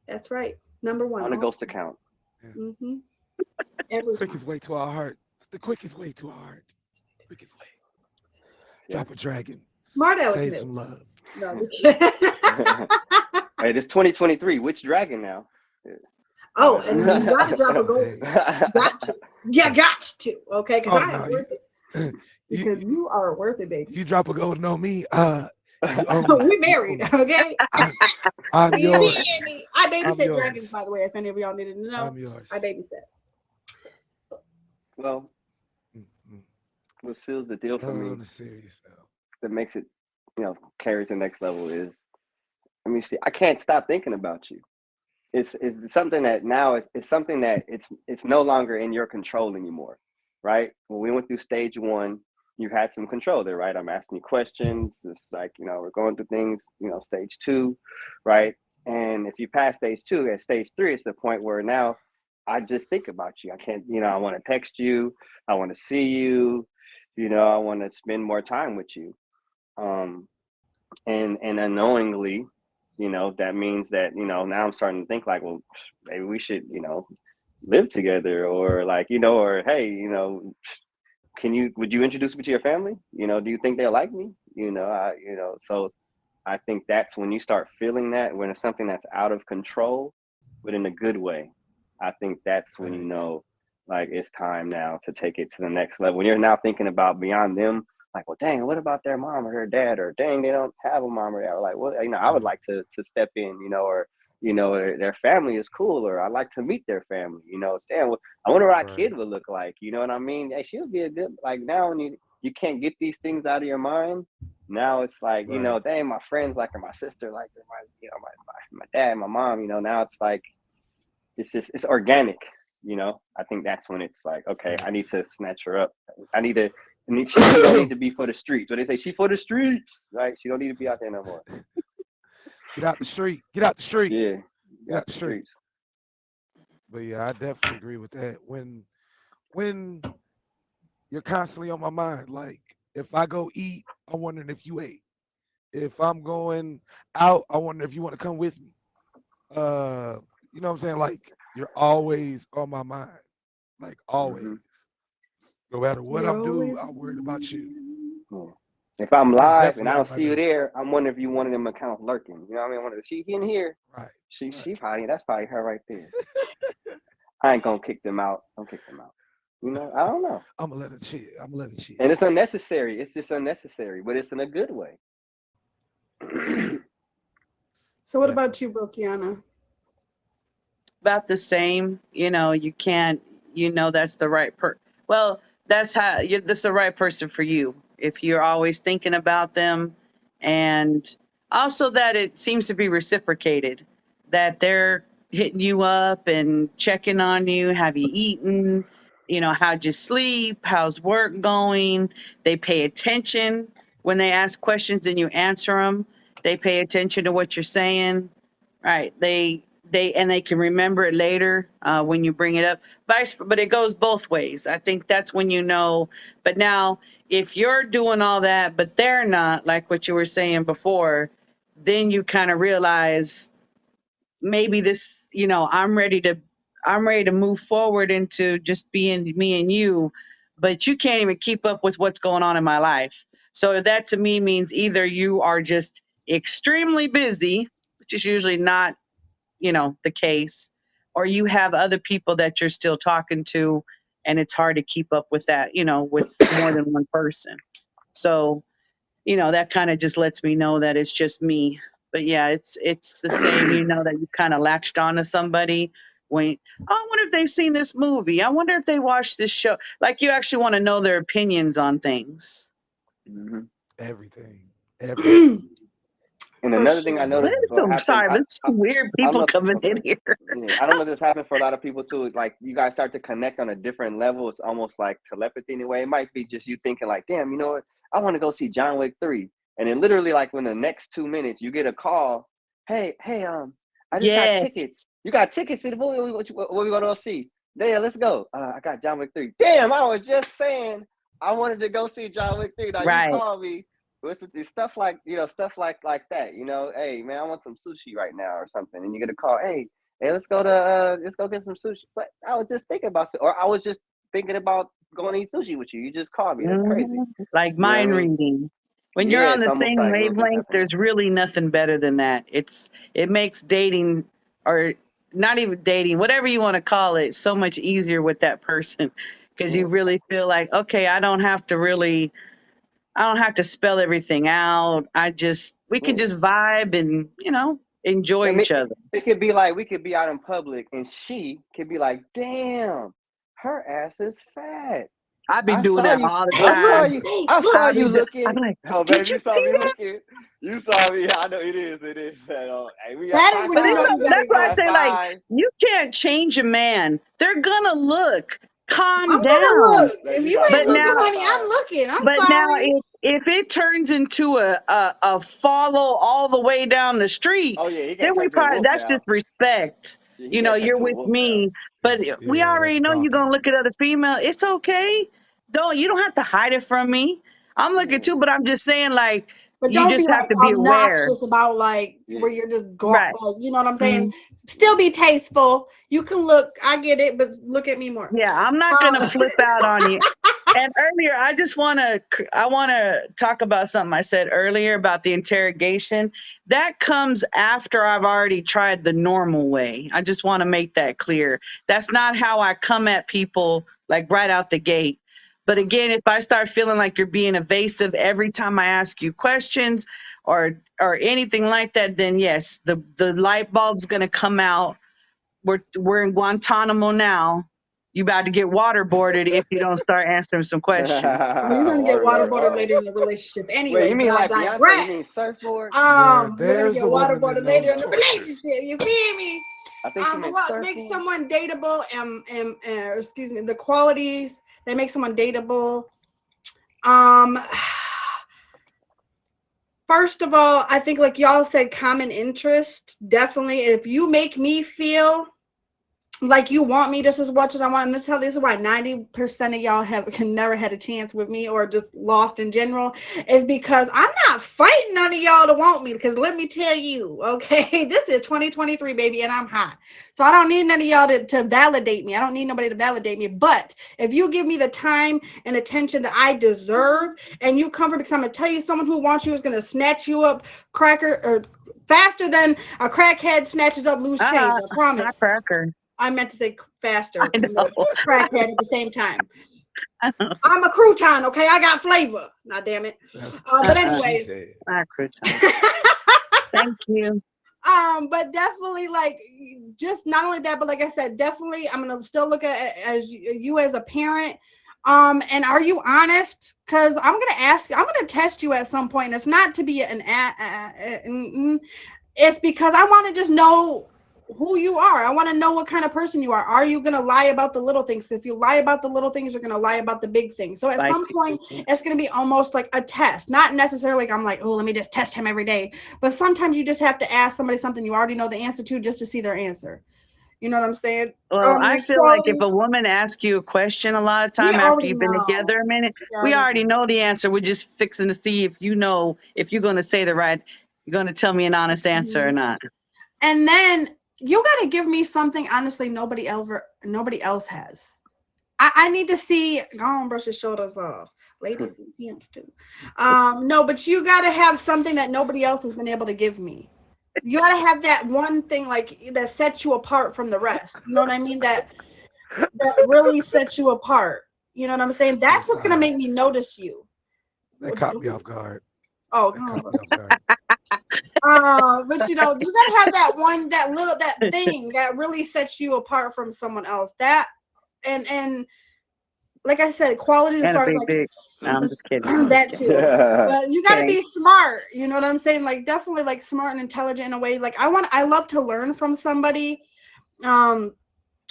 That's right. Number one on a all ghost time. account. yeah. Mm-hmm. Every Quickest time. way to our heart. It's the quickest way to our heart. Quickest way. Yeah. Drop a dragon. Smart aleck Save move. some love. No, I'm just kidding. Hey, this 2023. Which dragon now? Yeah. Oh, Uh, and you got to drop a gold. hey. Got to. You got to. Okay, because Oh I am no, worth it. you Because you are worth it, baby. you drop a golden on me. You owe me. We You married, owe me. okay? I'm We yours. married. I I'm babysit dragons, yours. by the way, if any of y'all needed to know. I'm I yours. babysit. Well, Mm-mm. what seals the deal for On me the serious though. that makes it, carry to the next level is, let me see, I can't stop thinking about you. It's something that now it's something that it's no longer in your control anymore, right? When we went through stage one, you had some control there, right? I'm asking you questions. It's like, we're going through things, stage two, right? And if you pass stage two, at stage three, it's the point where now I just think about you. I can't, I want to text you, I want to see you, I want to spend more time with you. Um, and unknowingly, that means that, now I'm starting to think like, well, maybe we should, live together, or like, or hey, would you introduce me to your family? Do you think they'll like me? So I think that's when you start feeling that, when it's something that's out of control, but in a good way. I think that's when Thanks. like it's time now to take it to the next level. When you're now thinking about beyond them, like, well, dang, what about their mom or their dad, or dang, they don't have a mom or dad, or like, well, I would Yeah. like to step in, or their family is cool, or I like to meet their family. Damn, well, I wonder what our Right. kid would look like. You know what I mean? Hey, she'll be a good, like, now when you can't get these things out of your mind. Now it's like, Right. dang, my friends like her, my sister like her, my dad, my mom. Now it's like it's organic. I think that's when it's like, okay, I need Thanks. to snatch her up. I need to. She don't need to be for the streets. What they say, she for the streets, right? She don't need to be out there no more. Get out the street. Get out the street. Yeah, Get got out the the street. streets. But yeah, I definitely agree with that. When you're constantly on my mind, like if I go eat, I'm wondering if you ate. If I'm going out, I wonder if you want to come with me. Uh, you know what I'm saying? Like you're always on my mind. Like always. Hmm. No matter what You're I'm doing, always. I'm worried about you. Yeah. If I'm That's live and definitely I out don't of my see you day. there, I'm wondering if you one of them accounts lurking. You know what I mean? Wonder, she in here? Right. She Right. she probably that's probably her right there. I ain't gonna kick them out. Don't kick them out. You know, I don't know. I'm gonna let it chill. I'm gonna let it And chill. it's unnecessary. It's just unnecessary, but it's in a good way. So what about Definitely. you, Brokiana? About the same. You can't. That's the right Well, that's the right person for you. If you're always thinking about them, and also that it seems to be reciprocated, that they're hitting you up and checking on you. Have you eaten? How'd you sleep? How's work going? They pay attention when they ask questions and you answer them. They pay attention to what you're saying. Right. They can remember it later when you bring it up. But it goes both ways. I think that's when you know. But now, if you're doing all that, but they're not, like what you were saying before, then you kind of realize maybe this. I'm ready to move forward into just being me and you, but you can't even keep up with what's going on in my life. So that to me means either you are just extremely busy, which is usually not the case, or you have other people that you're still talking to, and it's hard to keep up with that with more than one person. So that kind of just lets me know that it's just me. But yeah, it's the same, that you kind of latched onto somebody when, oh, I wonder if they've seen this movie, I wonder if they watched this show, like you actually want to know their opinions on things. Mhm. Everything. Everything. And For another thing I sure. What noticed is what so happened, sorry, but some weird I don't people know. coming Okay. in here. Yeah, I don't know if this happens for a lot of people too. Like you guys start to connect on a different level. It's almost like telepathy in a way. It might be just you thinking like, damn, you know what? I want to go see John Wick 3. And then literally like when the next 2 minutes you get a call, hey, I just got Yes, tickets. You got tickets to the movie? What we gonna go see? Yeah, let's go. I got John Wick 3. Damn, I was just saying I wanted to go see John Wick 3. Now you right. call me. It's stuff like stuff like that. Hey man, I want some sushi right now or something, and you get a call. Hey, let's go get some sushi. But I was just thinking about it, or I was just thinking about going to eat sushi with you. You just called me. That's crazy. Mhm. Like You know what I mind mean? reading. When you're Yeah, on it's the almost same like little things wavelength, happen like there's really nothing better than that. It makes dating, or not even dating, whatever you want to call it, so much easier with that person because you that. really feel like, okay, I don't have to spell everything out. We Yeah, can yeah. just vibe and, enjoy I mean, each other. it could be like we could be out in public, and she could be like, "Damn, her ass is fat. I've been I doing saw that you. all the I Hey, saw look, time. you. hey, I look. saw I've you been, I'm looking. like, Oh, did baby, you you saw see me that? looking. You saw me. I know it is. It is. Hey, we got That is five when But you know five. you gotta that's why I go. High say, like, five. you can't change a man. They're gonna look. I'm Calm gonna down. look. Baby, If you you gotta But ain't go. looking, now, High honey, I'm five. looking. I'm but now, sorry. if it turns into a follow all the way down the street, Oh yeah, he then can't we turn to a probably wolf that's now. just respect. He can't turn You're to a with wolf now. me, but we Yeah, that's already know you're gonna stalking. look at other female. It's okay. You don't have to hide it from me. I'm looking Yeah, too, but I'm just saying, like, But you don't be just have like to be aware. obnoxious about like yeah. where you're just go Right. like, you know what I'm saying? Mhm. Still be tasteful. You can look, I get it, but look at me more. Yeah, I'm not gonna Um, flip out on you. And earlier, I want to talk about something I said earlier about the interrogation. That comes after I've already tried the normal way. I just want to make that clear. That's not how I come at people like right out the gate. But again, if I start feeling like you're being evasive every time I ask you questions or anything like that, then yes, the light bulb's going to come out. We're in Guantanamo now. You about to get waterboarded if you don't start answering some questions. well, you're gonna get Word, word, waterboarded word. later in the relationship Wait, you anyways, but mean I like Beyonce? You mean digress. surfboard? Where You're gonna there's get a woman that waterboarded later knows in the torture. relationship. You feel me? I think she But meant what makes surfboard. someone dateable the qualities that make someone dateable. Um, First of all, I think like y'all said, common interest. Definitely, if you make me feel like you want me just as much as I want. And this is why 90% of y'all have can never had a chance with me or just lost in general, is because I'm not fighting none of y'all to want me. Because let me tell you, okay, this is 2023, baby, and I'm hot. So I don't need none of y'all to validate me. I don't need nobody to validate me. But if you give me the time and attention that I deserve, and you come for me, because I'm gonna tell you, someone who wants you is gonna snatch you up, cracker or faster than a crackhead snatches up loose change. I Not promise. cracker. I meant to say faster I than know. a crackhead at the same time. I'm a crouton, okay? I got flavor. Nah, damn it. But That's what she anyway. said. Not crouton. Thank you. But definitely, like, just not only that, but like I said, definitely, I'm gonna still look at as you as a parent. And are you honest? Because I'm gonna test you at some point. It's not to be it's because I want to just know who you are. I want to know what kind of person you are. Are you going to lie about the little things? If you lie about the little things, you're going to lie about the big things. So at some Spicy point, chicken. it's going to be almost like a test. Not necessarily like I'm like, oh, let me just test him every day. But sometimes you just have to ask somebody something you already know the answer to just to see their answer. You know what I'm saying? Well, I Like feel like if qualities, a woman asks you a question a lot of we time after already you've been know. together a minute, We we already already know. know the answer. We're just fixing to see if you know if you're going to say the right, you're going to tell me an honest answer or Mhm. not. And then you got to give me something, honestly, nobody else has. I need to see. Go on, brush your shoulders off, ladies and gents too. No, but you got to have something that nobody else has been able to give me. You got to have that one thing like that sets you apart from the rest. You know what I mean? That really sets you apart. You know what I'm saying? I'm That's what's gonna sorry. make me notice you. That caught me off guard. Oh, That go on. caught me off guard. But you know, you gotta have that one, that thing that really sets you apart from someone else. That and like I said, qualities as And a far as big dick. No, I'm like just kidding. I'm just that kidding. too. But you got to Kidding. be smart. You know what I'm saying? Like definitely like smart and intelligent in a way. Like I love to learn from somebody. Um,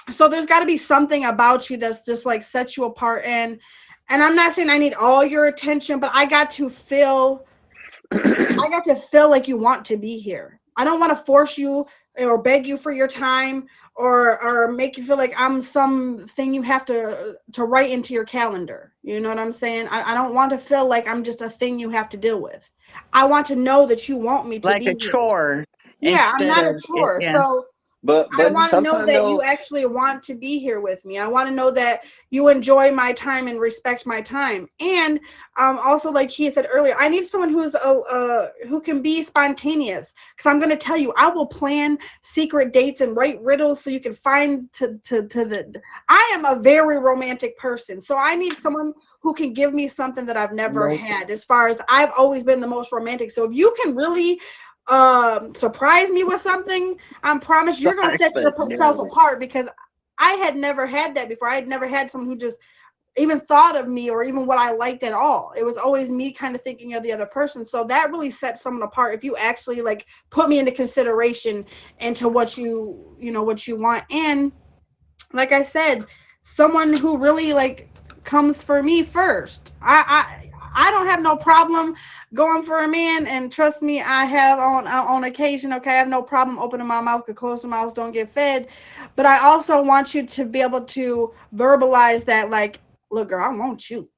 so there's got to be something about you that's just like sets you apart. And I'm not saying I need all your attention, but I got to feel like you want to be here. I don't want to force you or beg you for your time or make you feel like I'm something you have to write into your calendar. You know what I'm saying? I don't want to feel like I'm just a thing you have to deal with. I want to know that you want me to Like be a here. chore Yeah, I'm instead not a of, chore. yeah. So I but want to know sometimes that you though, actually want to be here with me. I want to know that you enjoy my time and respect my time. And also, like he said earlier, I need someone who can be spontaneous. Because I'm going to tell you, I will plan secret dates and write riddles so you can find to the. I am a very romantic person, so I need someone who can give me something that I've never Nope. had. As far as I've always been the most romantic, so if you can really surprise me with something, I promise you're gonna Sorry, set but yourself no. apart because I had never had that before. I had never had someone who just even thought of me or even what I liked at all. It was always me kind of thinking of the other person. So that really sets someone apart if you actually like put me into consideration into what what you want. And like I said, someone who really like comes for me first. I don't have no problem going for a man, and trust me, I have on occasion. Okay, I have no problem opening my mouth because closed mouths don't get fed. But I also want you to be able to verbalize that, like, look, girl, I want you.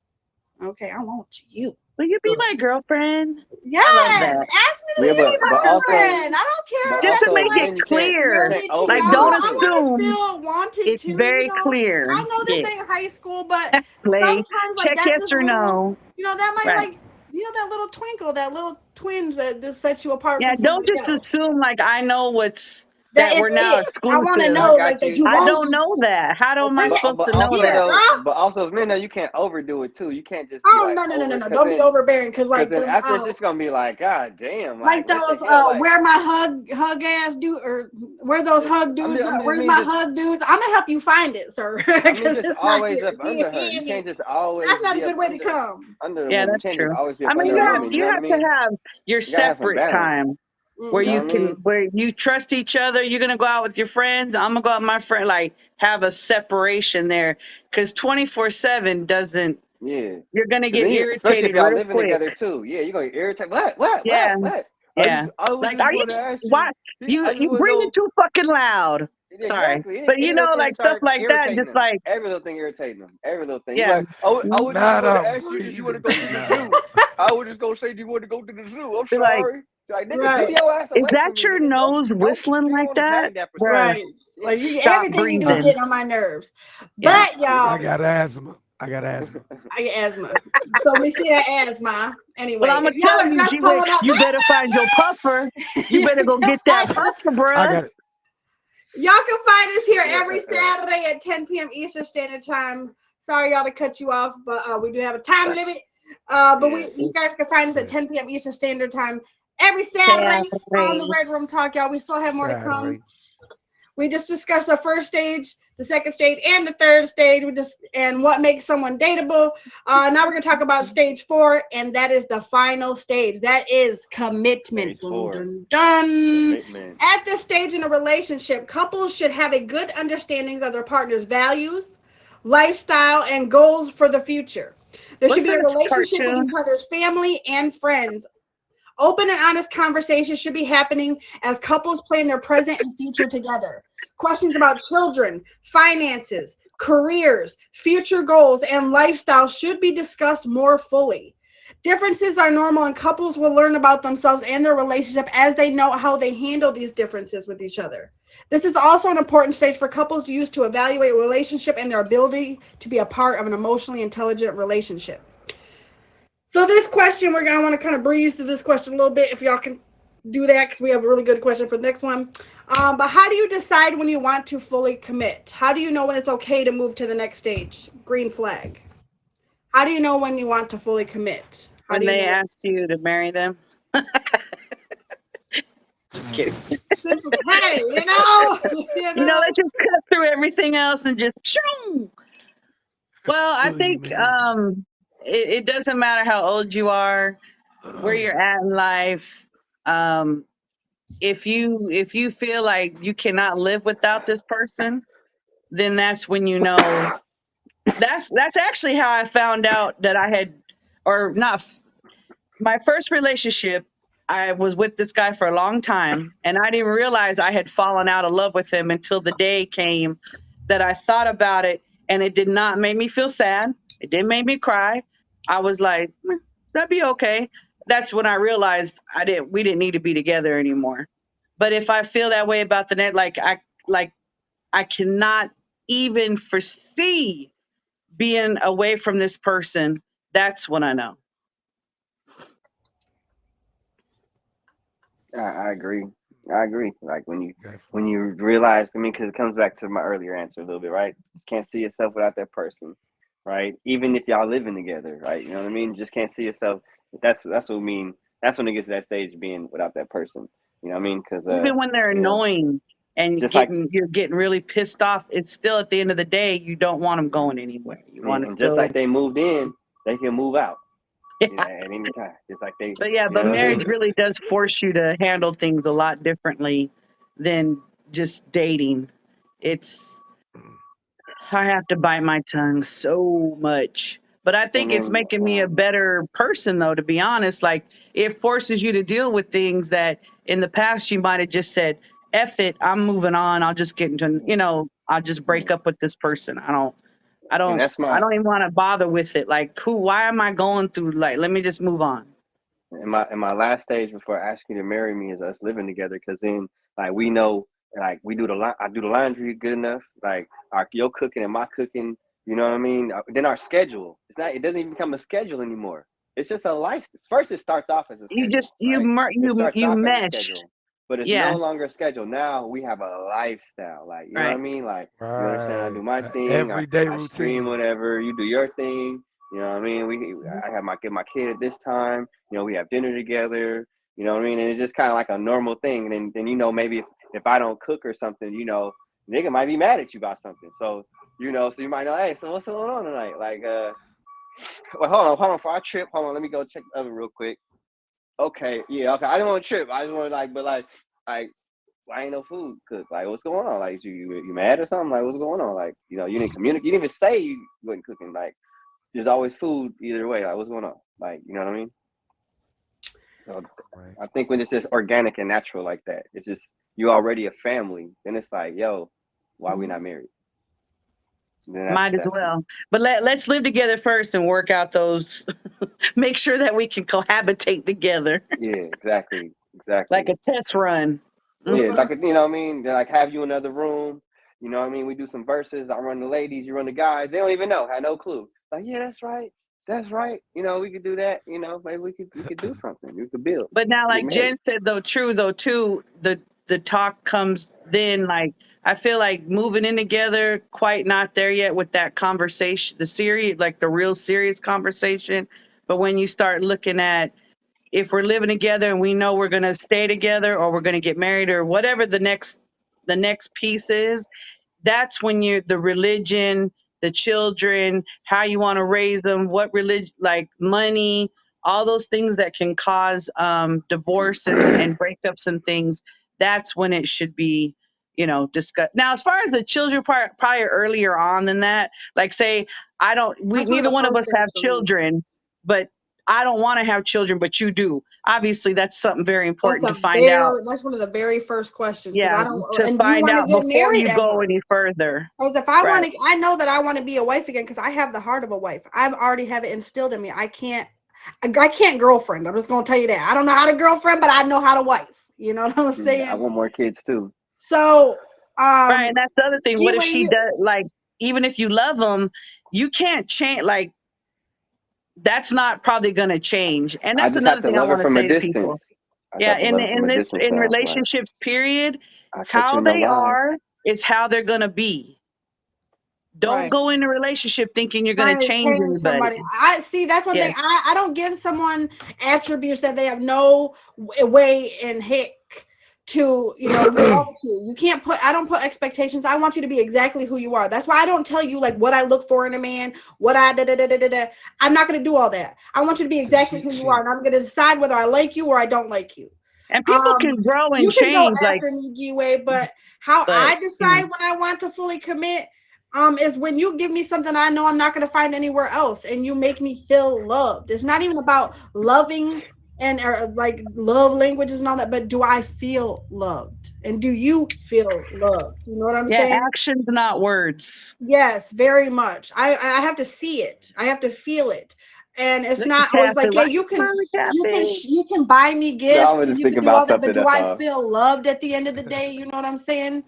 Okay, I want you. Will you be my girlfriend? I love Yes, that. ask me to yeah, be your but also girlfriend. I don't care if Just to that's also make it like men, you clear. can't dirty to Like, y'all. don't overdo it I too. want to assume feel wanted it's too, very clear. I know this Yeah. ain't high school, but Play. sometimes like Check that yes just or little, no. that might Right. like, that little twinkle, that little twinge that just sets you apart Yeah, from don't somebody just else. assume like I know what's That that it's we're now it. I want to exclusive. I know like got that you. you I want don't me. know that. Well, Am I bring it supposed But to know also here, that? though, girl. but also as men though, you can't overdo it too. You can't just be Oh like no no no no over, no! Don't be overbearing because cause like then the after it's just gonna be like, God damn, like like what the those hell, like. where my hug ass dude or where those hug dudes I'm are. just Where's mean my just hug dudes? I'm gonna help you find it, sir, I mean because just it's not always here. up under her. You Hear me? can't just always That's not a be up good way to come. under the Yeah, woman. You that's can't just true. always be I up mean, under a woman. You you know what I have to mean? have your You gotta have some separate balance. time where You know Mm-hmm. you what I can mean? where you trust each other. You're gonna go out with your friends. I'm gonna go out with my friend. Like have a separation there, because 24/7 doesn't. Yeah. You're gonna Cause get then especially if irritated y'all real living quick. together too. Yeah, you're gonna irritate. Yeah, What? yeah. I was Like, just are you going to ask why you. I you just want to breathing know. too fucking loud? Sorry. Exactly. But Any little thing like stuff start like that, irritating just them. like, Every little thing irritating them. Every little thing. You yeah. like, I was just going to Madam, ask you, did you breathe want to go to into the Madam. zoo? I was just going to say, do you want to go to the zoo? I'm Be like, sorry. Like, nigga, do Right. your ass is away from that me, your nigga. nose Don't whistling you don't like want to that? tag that persona. Bruh, Right. Yeah. Like stop everything you do is breathing. getting on my nerves. Yeah. But I y'all, got asthma. I got asthma. I get asthma. So we see that asthma. Well, Anyway, I'm if gonna y'all tell are you, just G-Way, pulling up, you better find your puffer. You better go get that puffer, I bruh. got it. y'all can find us here Yeah, every Saturday at 10 p.m. Eastern Standard Time. Sorry, y'all, to cut you off, but we do have a time limit. But yeah. you guys can find us at Yeah. 10 p.m. Eastern Standard Time every Saturday on the Saturday. Red Room Talk, y'all. We still have more to come. Saturday. We just discussed the first stage, the second stage, and the third stage. And what makes someone dateable. Now we're gonna talk about stage 4, and that is the final stage. That is commitment. Stage Dun, 4. dun, dun. Commitment. At this stage in a relationship, couples should have a good understanding of their partner's values, lifestyle, and goals for the future. There should What's be a this relationship with each cartoon? other's family and friends. Open and honest conversations should be happening as couples plan their present and future together. Questions about children, finances, careers, future goals, and lifestyle should be discussed more fully. Differences are normal, and couples will learn about themselves and their relationship as they know how they handle these differences with each other. This is also an important stage for couples to use to evaluate relationship and their ability to be a part of an emotionally intelligent relationship. So this question, we're gonna want to kind of breeze through this question a little bit, if y'all can do that, because we have a really good question for the next one. But how do you decide when you want to fully commit? How do you know when it's okay to move to the next stage? Green flag. How do you know when you want to fully commit? How When do you they know? asked you to marry them? Just kidding. This is petty, you know. You know. Let's just cut through everything else and just choo. Well, I Will you think marry me? it doesn't matter how old you are, where you're at in life. Um, if you feel like you cannot live without this person, then that's when you know. That's actually how I found out that I had, or not. My first relationship, I was with this guy for a long time, and I didn't realize I had fallen out of love with him until the day came that I thought about it, and it did not make me feel sad. It didn't make me cry. I was like, that'd be okay. That's when I realized we didn't need to be together anymore. But if I feel that way about the net, like I cannot even foresee being away from this person, that's when I know. I agree. I agree. Like when Definitely. you realize, I mean, because it comes back to my earlier answer a little bit, right? You can't see yourself without that person, right? Even if y'all living together, right? You know what I mean? Just can't see yourself. That's what I mean. That's when it gets to that stage of being without that person. You know what I mean? Because Even when they're you know, annoying and just like you're getting really pissed off, it's still at the end of the day, you don't want them going anywhere. You want to and just still, like they moved in, they can move out. You yeah. know, at any time. Just like they, But yeah, you but know what I marriage mean? really does force you to handle things a lot differently than just dating. It's Mm. I have to bite my tongue so much. But I And think it's then making me a better person, though, to be honest. Like, it forces you to deal with things that in the past you might have just said, F it, I'm moving on. I'll just get into, I'll just break up with this person. I and don't, that's I my don't even want to bother with it. Like, why am I going through, like, let me just move on. in my last stage before asking you to marry me is us living together. Because then like we know like we do I do the laundry good enough. Like your cooking and my cooking. You know what I mean? Then our schedule. It doesn't even become a schedule anymore. It's just a life. First, it starts off as a You schedule, just, right? It starts you off as a mesh. schedule, but it's Yeah, no longer a schedule. Now we have a lifestyle. Like you know what I right. mean? Like you understand? I Right. do my thing. I, Everyday I stream routine. whatever. You do your thing. You know what I mean? I have get my kid at this time. You know, we have dinner together. You know what I mean? And it's just kind of like a normal thing. And then maybe if I don't cook or something, nigga might be mad at you about something. So so you might know, hey, so what's going on tonight? Like, well, hold on, for our trip, hold on, let me go check the oven real quick. Okay, yeah, okay. I didn't want to trip. I just want to like, why ain't no food cooked? Like, what's going on? Like, you mad or something? Like, what's going on? Like, you didn't communicate. You didn't even say you wasn't cooking. Like, there's always food either way. Like, what's going on? Like, you know what I mean? So Right. I think when it's just organic and natural like that, it's just you already a family. Then it's like, yo, Why we not married? Then Might as that's well. But let's live together first and work out those, make sure that we can cohabitate together yeah, exactly, like exactly. a test run. Yeah, Mhm. like you know what I mean. They like have you in another room. You know what I mean. We do some verses. I run the ladies. You run the guys. They don't even know. Had no clue. Like yeah, that's right. That's right. You know we could do that. You know maybe we could do something. We could build. But now, Get like married. Jen said, though, true though too. The talk comes then. Like I feel like moving in together, quite not there yet with that conversation, the serious, like the real serious conversation. But when you start looking at if we're living together and we know we're going to stay together or we're going to get married or whatever the next piece is, that's when you the religion, the children, how you want to raise them, what religion, like money, all those things that can cause divorce and breakups and things. That's when it should be, discussed. Now, as far as the children part, probably earlier on than that, like say, I don't, we That's one of neither the one of first us things have for me. children, but I don't want to have children, but you do. Obviously, that's something very That's important to find out. that's one of the very first questions because I Yeah, don't. to And do you find want to out get before married you go ever? any further. Because if I want Right. to, I know that I want to be a wife again because I have the heart of a wife. I've already have it instilled in me. I can't girlfriend. I'm just gonna tell you that. I don't know how to girlfriend, but I know how to wife. You know what I'm I saying? want more kids too. So, Right, and that's the other thing. G What if way she you. does like even if you love them, you can't change like that's not probably going to change. And I that's just have another to thing I love her want to from a say to distance. people. I just Yeah, have to in love her from in a this distance. in So like relationships period, I catch how you in your they lies. are is how they're going to be. Don't Right. go in a relationship thinking you're going to Trying to change change anybody. somebody. I see. That's one Yes. thing. I don't give someone attributes that they have no way in heck to live up to. You can't put. I don't put expectations. I want you to be exactly who you are. That's why I don't tell you like what I look for in a man. What I da da da da da. Da. I'm not going to do all that. I want you to be The exactly cheat who you are, sheet. and I'm going to decide whether I like you or I don't like you. And people Um, can grow and you can go change like after me, G Way, but how but I decide when I want to fully commit, is when you give me something I know I'm not going to find anywhere else, and you make me feel loved. It's not even about loving and or like love languages and all that, but do I feel loved? And do you feel loved? You know what I'm yeah, saying? actions not words. Yes, very much. I have to see it. I have to feel it. And it's Look at not always Kathy. like, yeah, Why you smiling, Kathy? you can buy me I gifts was and just you thinking can do all about that, but something. do I feel loved at the end of the day? You know what I'm saying?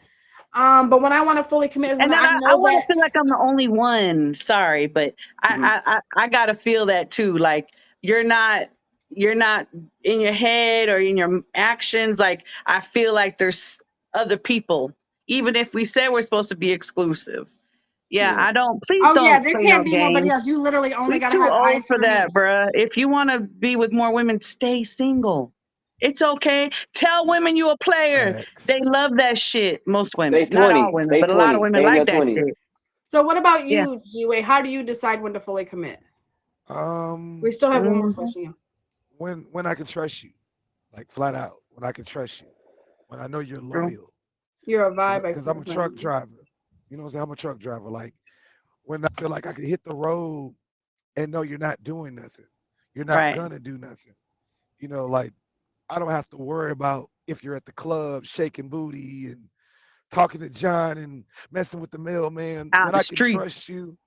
But when I want to fully commit is when And then I I know want to that. feel like I'm the only one. Sorry, but Mhm. I gotta feel that too. Like you're not you're not in your head or in your actions. Like I feel like there's other people, even if we say we're supposed to be exclusive. Yeah, Yeah. I don't. Please Oh yeah, don't there play no can't be nobody games. else. You literally only We're gotta too have old eyes for for me. that, bruh. If you want to be with more women, stay single. It's okay. Tell women you a player. Facts. They love that shit. Most women, Stay not all 20. women, Stay but a lot of 20. women Stay in like your that 20s. shit. So what about Yeah. you, G-Way? How do you decide when to fully commit? We Um, still have one more Mhm. question. Yeah. when I can trust you, like flat out, when I can trust you, when I know you're True. loyal, You're a vibe because I'm a expert. truck driver. You know what I'm saying? I'm a truck driver. Like when I feel like I can hit the road and know you're not doing nothing, you're not Right. gonna do nothing. Like I don't have to worry about if you're at the club shaking booty and talking to John and messing with the mailman. Out When the I can street. trust you,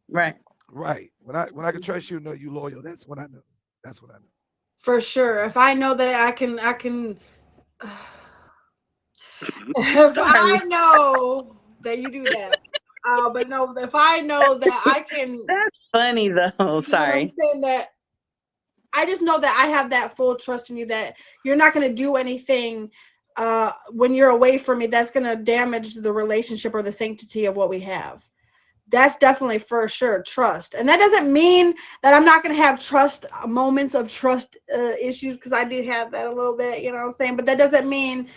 Right. right? When I can trust you, know you loyal. That's when I know. That's what I know. For sure. If I know that I can if Sorry. I know that you do that, but no, if I know that I can, That's funny though. you know what I'm Sorry. saying, that I just know that I have that full trust in you that you're not going to do anything when you're away from me that's going to damage the relationship or the sanctity of what we have. That's definitely for sure trust. And that doesn't mean that I'm not going to have trust moments of trust issues, because I do have that a little bit, you know what I'm saying? But that doesn't mean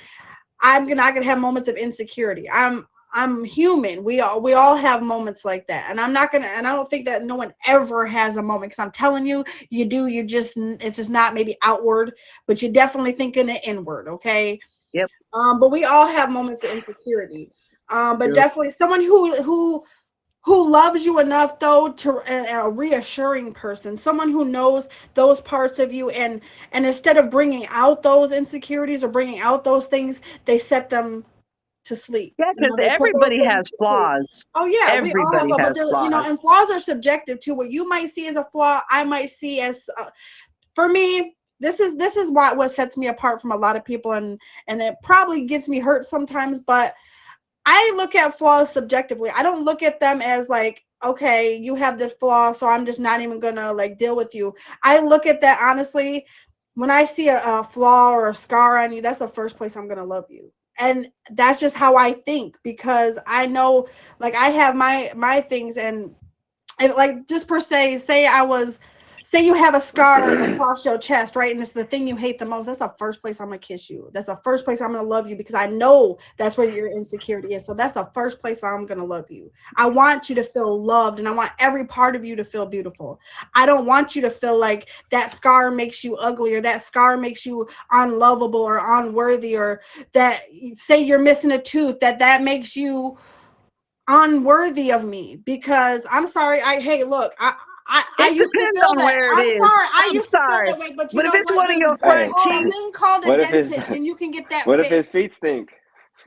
not gonna have moments of insecurity. I'm human. We all have moments like that, and I'm not gonna. And I don't think that no one ever has a moment, because I'm telling you, you do. You just it's just not maybe outward, but you're definitely thinking it inward. Okay. Yep. But we all have moments of insecurity. But True. definitely someone who loves you enough though to a reassuring person, someone who knows those parts of you, and instead of bringing out those insecurities or bringing out those things, they set them to sleep. Yeah, You know, because they put those everybody things has to sleep. flaws. Oh yeah, we all have Everybody flaws, but has there, you know, flaws. and flaws are subjective too. What you might see as a flaw, I might see as, for me, this is what sets me apart from a lot of people, and it probably gets me hurt sometimes. But I look at flaws subjectively. I don't look at them as like, okay, you have this flaw, so I'm just not even gonna like deal with you. I look at that honestly. When I see a flaw or a scar on you, that's the first place I'm gonna love you. And that's just how I think, because I know, like, I have my things, and like, just per se, say you have a scar across your chest, right? And it's the thing you hate the most. That's the first place I'm gonna kiss you. That's the first place I'm gonna love you, because I know that's where your insecurity is. So that's the first place I'm gonna love you. I want you to feel loved, and I want every part of you to feel beautiful. I don't want you to feel like that scar makes you ugly, or that scar makes you unlovable or unworthy, or that, say you're missing a tooth, that makes you unworthy of me. Because I'm sorry, hey, look, I It used to depends feel on that. where it I'm is. sorry, I I'm used to feel sorry. that way, but you But if know it's what? one of your There's Hey, a front teeth, thing called a what if his dentist, and you can get that what if his fixed. feet stink?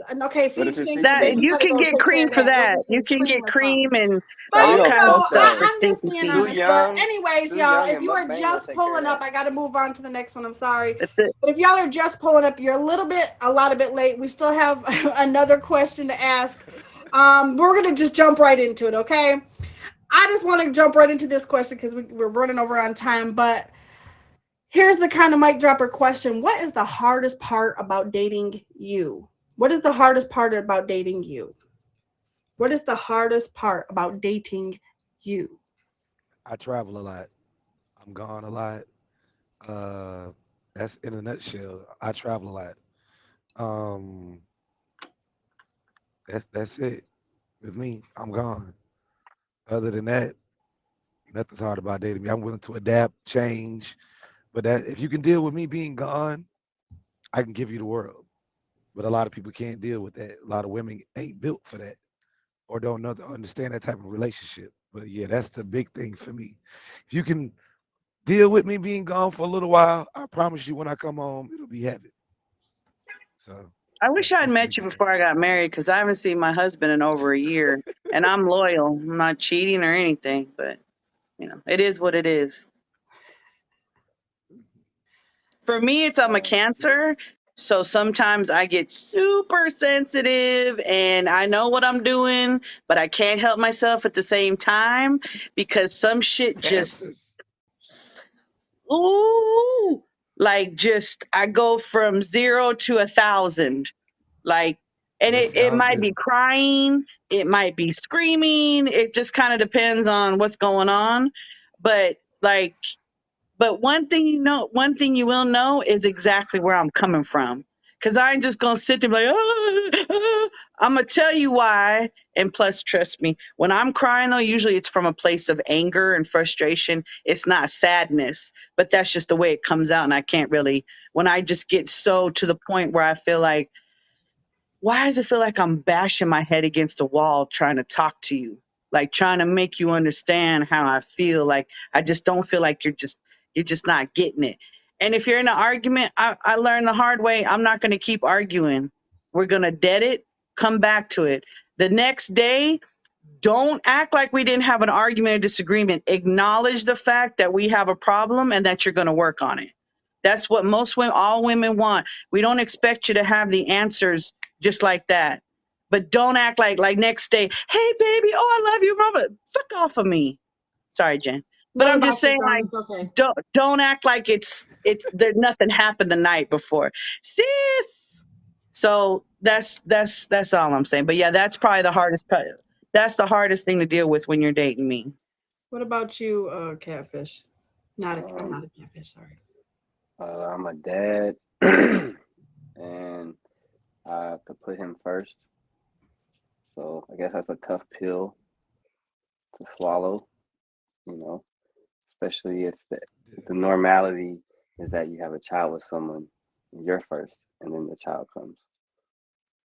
And okay, What if feet his stink feet too, that baby. stink? You you gotta can go get take care cream of for that. Go that. get You some can cream get or something. cream and Oh, But we all you gonna kinds of know, fuck stuff that. for I'm stinky just being feet. Too honest. But young, anyways, too y'all, young, if and you are mukbang gonna just take care of pulling up, that. I gotta move on to the next one. I'm sorry. That's it. But if y'all are just pulling up, you're a lot of bit late. We still have another question to ask. We're gonna just jump right into it, okay? I just want to jump right into this question because we're running over on time. But here's the kind of mic dropper question: what is the hardest part about dating you? What is the hardest part about dating you? What is the hardest part about dating you? I travel a lot. I'm gone a lot. Uh, that's in a nutshell. I travel a lot. Um, that's it with me. I'm gone. Other than that, nothing's hard about dating me. I'm willing to adapt, change, but that if you can deal with me being gone, I can give you the world. But a lot of people can't deal with that. A lot of women ain't built for that or don't know understand that type of relationship. But yeah, that's the big thing for me. If you can deal with me being gone for a little while, I promise you when I come home, it'll be heaven. So I wish I'd that's the met big you thing. before I got married because I haven't seen my husband in over a year, and I'm loyal. I'm not cheating or anything, but it is what it is. For me, I'm a Cancer, so sometimes I get super sensitive, and I know what I'm doing, but I can't help myself at the same time because some shit just Cancers. ooh, like just I go from 0 to 1,000. Like, and That it sounds might be good. crying, it might be screaming. It just kind of depends on what's going on. But like, but one thing you will know is exactly where I'm coming from. Cause I ain't just gonna sit there and be like, I'm gonna tell you why. And plus, trust me, when I'm crying though, usually it's from a place of anger and frustration. It's not sadness, but that's just the way it comes out. And I can't really, when I just get so to the point where I feel like, why does it feel like I'm bashing my head against a wall trying to talk to you? Like trying to make you understand how I feel. Like I just don't feel like you're just not getting it. And if you're in an argument, I learned the hard way. I'm not gonna keep arguing. We're gonna dead it, come back to it. The next day, don't act like we didn't have an argument or disagreement. Acknowledge the fact that we have a problem and that you're going to work on it. That's what most women, all women want. We don't expect you to have the answers just like that. But don't act like next day, hey baby, oh I love you, mama. Fuck off of me. Sorry, Jen. But What I'm just about you, saying, John? like, It's okay. don't act like it's there nothing happened the night before. Sis. So that's all I'm saying. But yeah, that's probably the hardest part. That's the hardest thing to deal with when you're dating me. What about you, Catfish? I'm Um, not a catfish. Sorry. I'm a dad, and I have to put him first. So I guess that's a tough pill to swallow. You know, especially if the normality is that you have a child with someone, and you're first, and then the child comes.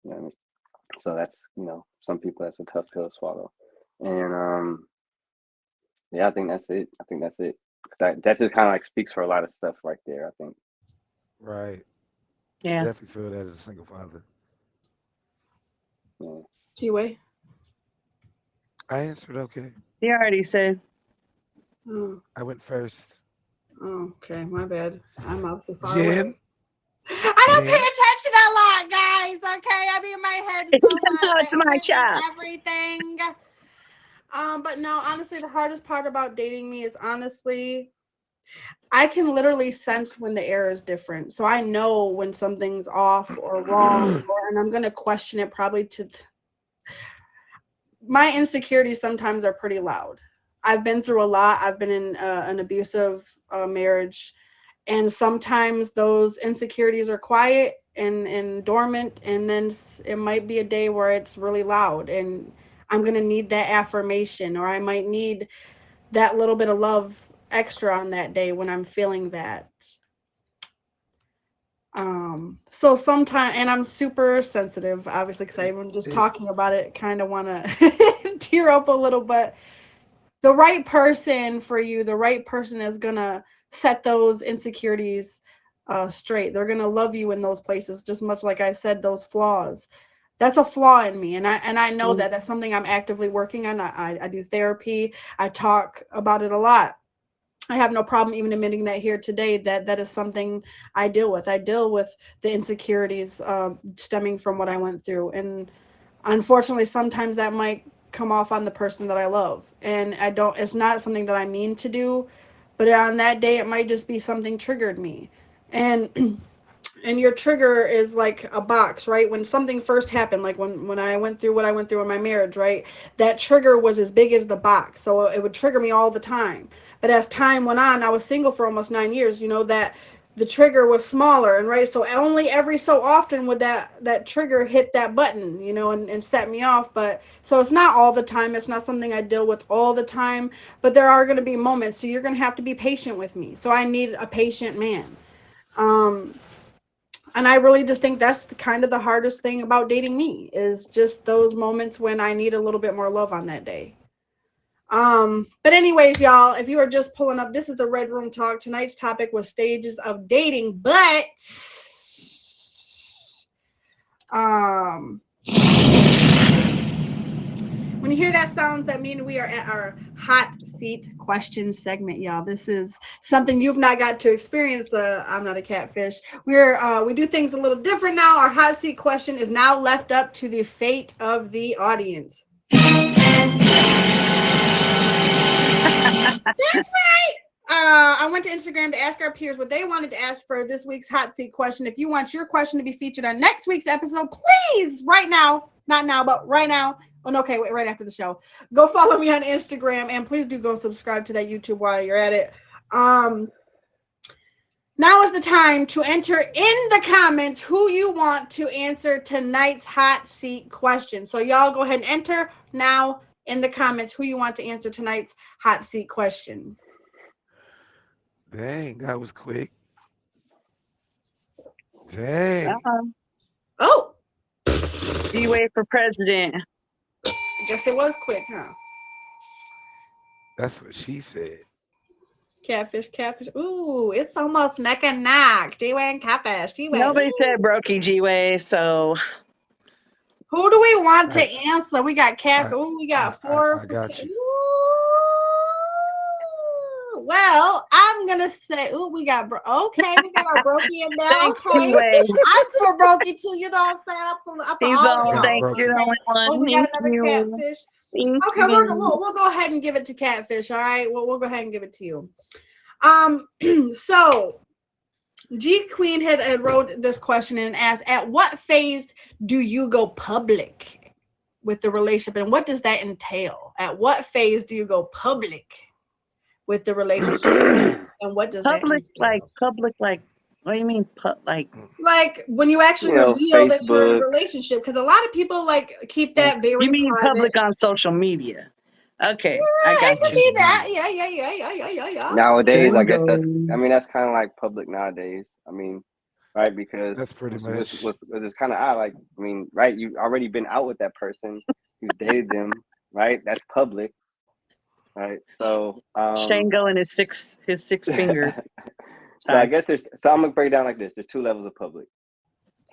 You know what I mean? So that's some people that's a tough pill to swallow. And yeah, I think that's it. I think that's it. 'Cause that just kind of like speaks for a lot of stuff right there. I think. Right. Yeah. Definitely feel that as a single father. Yeah. G-Way? I answered okay. He already said. Oh, I went first. okay, my bad. I'm obviously far away. Jen, I don't pay Jen. attention a lot, guys. Okay, I be in my head so much. It's my shot. Everything. But no, honestly, the hardest part about dating me is honestly, I can literally sense when the air is different. So I know when something's off or wrong, and I'm gonna question it probably to my insecurities sometimes are pretty loud. I've been through a lot. I've been in an abusive marriage, and sometimes those insecurities are quiet and dormant, and then it might be a day where it's really loud, and I'm gonna need that affirmation, or I might need that little bit of love extra on that day when I'm feeling that. So sometimes, and I'm super sensitive, obviously, because I even just It, talking about it, kind of want to tear up a little. But the right person for you, the right person is gonna set those insecurities straight. They're gonna love you in those places, just much like I said, those flaws. That's a flaw in me, and I know that that's something I'm actively working on. I do therapy. I talk about it a lot. I have no problem even admitting that here today, that that is something I deal with. I deal with the insecurities stemming from what I went through, and unfortunately, sometimes that might come off on the person that I love, and I don't. It's not something that I mean to do, but on that day, it might just be something triggered me, and and your trigger is like a box, right? When something first happened, like when I went through what I went through in my marriage, right? That trigger was as big as the box, so it would trigger me all the time. But as time went on, I was single for almost 9 years, that the trigger was smaller, and right, so only every so often would that trigger hit that button, and set me off. But so it's not all the time, it's not something I deal with all the time, but there are going to be moments, so you're going to have to be patient with me. So I need a patient man. um and I really just think that's kind of the hardest thing about dating me, is just those moments when I need a little bit more love on that day. But anyways, y'all, if you are just pulling up, this is the Red Room Talk. Tonight's topic was stages of dating, but um when you hear that sound, that means we are at our hot seat question segment, y'all. This is something you've not got to experience. I'm not a catfish. We do things a little different now. Our hot seat question is now left up to the fate of the audience. That's right. I went to Instagram to ask our peers what they wanted to ask for this week's hot seat question. If you want your question to be featured on next week's episode, please, right now, not now, but right now. Oh, no, okay, wait, right after the show. Go follow me on Instagram, and please do go subscribe to that YouTube while you're at it. Now is the time to enter in the comments who you want to answer tonight's hot seat question. So y'all go ahead and enter now in the comments who you want to answer tonight's hot seat question. dang, that was quick. Dang. Oh, D-Way for president. I guess it was quick, huh? That's what she said. Catfish. Ooh, it's almost neck and neck. G-Way and Catfish. G-Way. Nobody Ooh. said Brokey G-Way, so Who do we want to I answer? We got Catfish. I Ooh, we got four. I got you. Ooh. Well, I'm gonna say, ooh, we got we got our Brokey in there. thanks, Okay, D-Way. I'm for Brokey too. You know what I'm saying? I'm for He's all of all I got y'all. thanks. You're the Brokey. only one. Oh, we got Thank another you. Catfish. Thank Okay, you. we'll go ahead and give it to Catfish. All right, we'll go ahead and give it to you. So G Queen had wrote this question and asked, "At what phase do you go public with the relationship, and what does that entail? At what phase do you go public with the relationship, and what does that entail? Public, like, what do you mean? Like when you actually reveal that you're in a Facebook. relationship, because a lot of people like keep that You very mean private. public on social media? Okay, I Yeah, it got could you. be that. Yeah. Nowadays, I guess Bingo. that's kind of like public nowadays. I mean, right? Because That's pretty what's much. what's, what's it's kind of odd. Like, I mean, right? You already been out with that person. You dated them, right? That's public, right? So, Shango and his six so finger. I Sorry. guess so I'm gonna break it down like this. There's two levels of public.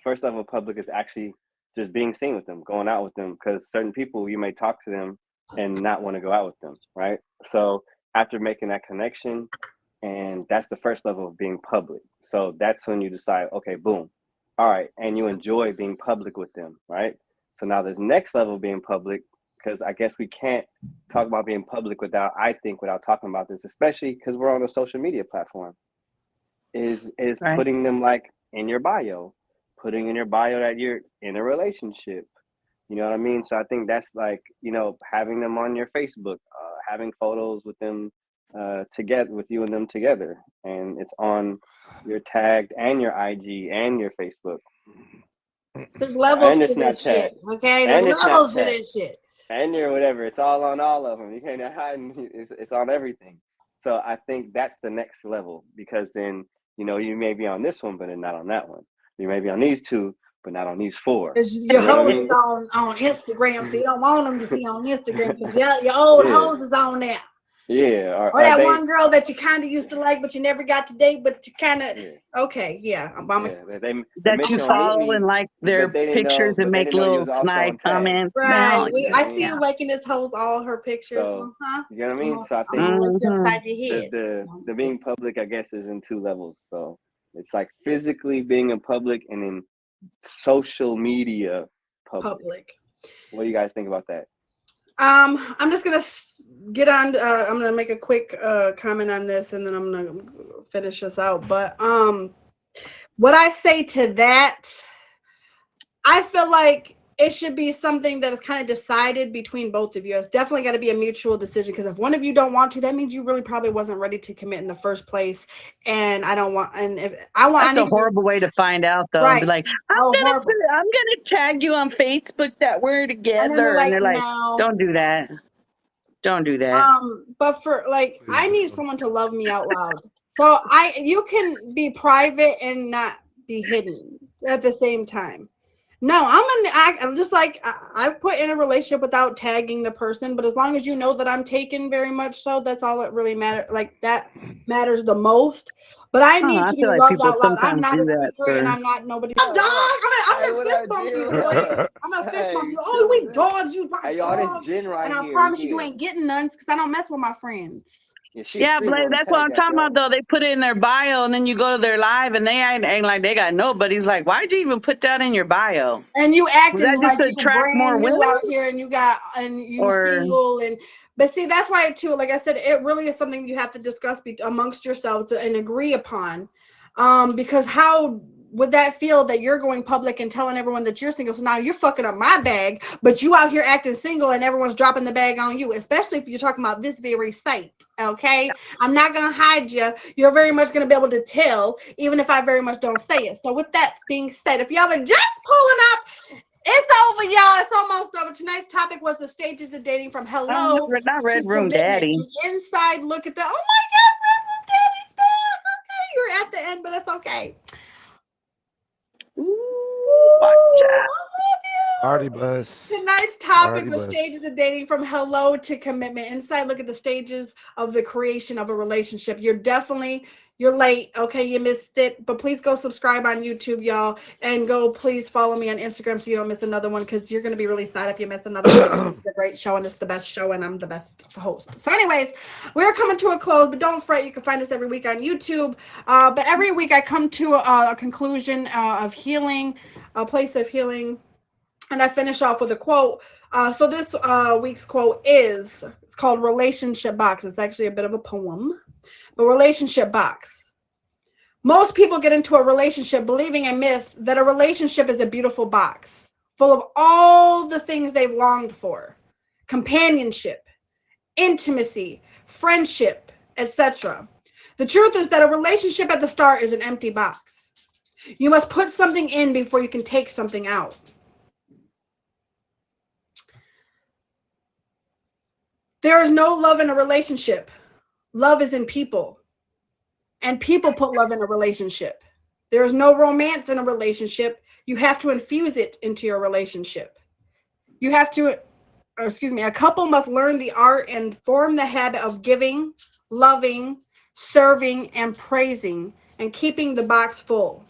First level of public is actually just being seen with them, going out with them, because certain people you may talk to them and not want to go out with them, right? So after making that connection, and that's the first level of being public. So that's when you decide, okay, boom, all right, and you enjoy being public with them, right? So now this next level of being public, because I guess we can't talk about being public without, I think, without talking about this, especially because we're on a social media platform, is Right. putting them like in your bio, putting in your bio that you're in a relationship. You know what I mean? So I think that's like, having them on your Facebook, having photos with them together, with you and them together, and it's on your tagged and your IG and your Facebook There's levels and your to this Snapchat shit. Okay, there's and your levels to Snapchat this shit. and your whatever. It's all on all of them. You can't hide. It's on everything. So I think that's the next level, because then you may be on this one, but then not on that one. You may be on these two, but not on these four. Cause You your know what I hoes is mean? on Instagram, so you don't want them to see on Instagram because your old Yeah, hoes is on there. yeah. Or Are that they? one girl that you kind of used to like, but you never got to date, but you kind of Yeah, okay, yeah. yeah. They That met you you on follow and TV, like but their they didn't know. pictures and But they make didn't know you little was also snide on tag. comments Right. now. You know I what I see mean? you liking this hoes all her pictures. So you know what I I'm mean. gonna, So I I'm think gonna let you Mm-hmm. upside your the head. the No, I'm the just kidding. being public, I guess, is in two levels. So it's like physically being in public, and then social media public. Public. What do you guys think about that? I'm just gonna get on. I'm gonna make a quick comment on this, and then I'm gonna finish this out. But what I say to that, I feel like it should be something that is kind of decided between both of you. It's definitely got to be a mutual decision, because if one of you don't want to, that means you really probably wasn't ready to commit in the first place. And I don't want. And if I want, I That's a need to be horrible way to find out, though, and be right. like, Oh, horrible. I'm gonna tag you on Facebook that we're And then they're together, and like, they're like, no. don't do that. Don't do that. But for like, I Please need don't. someone to love me out loud. So you can be private and not be hidden at the same time. No, I'm just like I've put in a relationship without tagging the person, but as long as you know that I'm taken very much so, that's all that really matters. Like that matters the most. But I I don't know. need I to be feel like loved people out loud. I'm sometimes not do a that secret, and for. I'm not nobody. Hey, A dog. I'm Hey, gonna what fist up, bump you, Jill? boy. What up? I'm gonna fist bump Hey, you. Oh, we chilling. dogs, you my Hey, y'all, this dog. Jen right And I here. promise you Yeah, ain't getting none because I don't mess with my friends. yeah. She a Yeah, streamer Blake, on the that's what tag I'm app, talking about, y'all. though. They put it in their bio, and then you go to their live, and they ain't like they got nobody's like, why'd you even put that in your bio? And you Was acting that just like to you attract more brand new women, out here and you or single but see that's why too, like I said, it really is something you have to discuss amongst yourselves and agree upon. Because how would that feel that you're going public and telling everyone that you're single? So now you're fucking up my bag, but you out here acting single and everyone's dropping the bag on you, especially if you're talking about this very site. Okay. I'm not gonna hide you. You're very much gonna be able to tell, even if I very much don't say it. So with that being said, if y'all are just pulling up, it's over, y'all. It's almost over. Tonight's topic was the stages of dating from hello not to Red Room commitment. Daddy? An inside look at the, oh my God, Red Room Daddy's back. Okay, you're at the end, but that's okay. Ooh, watch Ooh, out. I love Party you. bus. Tonight's topic Party was bus. stages of dating from hello to commitment. Inside look at the stages of the creation of a relationship. You're late. Okay, you missed it. But please go subscribe on YouTube, y'all. And go please follow me on Instagram so you don't miss another one, because you're gonna be really sad if you miss another one. It's a great show and it's the best show and I'm the best host. So, anyways, we're coming to a close, but don't fret, you can find us every week on YouTube. But every week I come to a conclusion of healing, a place of healing. And I finish off with a quote. So this week's quote it's called Relationship Box. It's actually a bit of a poem. But Relationship Box. Most people get into a relationship believing a myth that a relationship is a beautiful box full of all the things they've longed for: companionship, intimacy, friendship, etc. The truth is that a relationship at the start is an empty box. You must put something in before you can take something out. There is no love in a relationship. Love is in people. And people put love in a relationship. There is no romance in a relationship. You have to infuse it into your relationship. You have to, a couple must learn the art and form the habit of giving, loving, serving, and praising, and keeping the box full.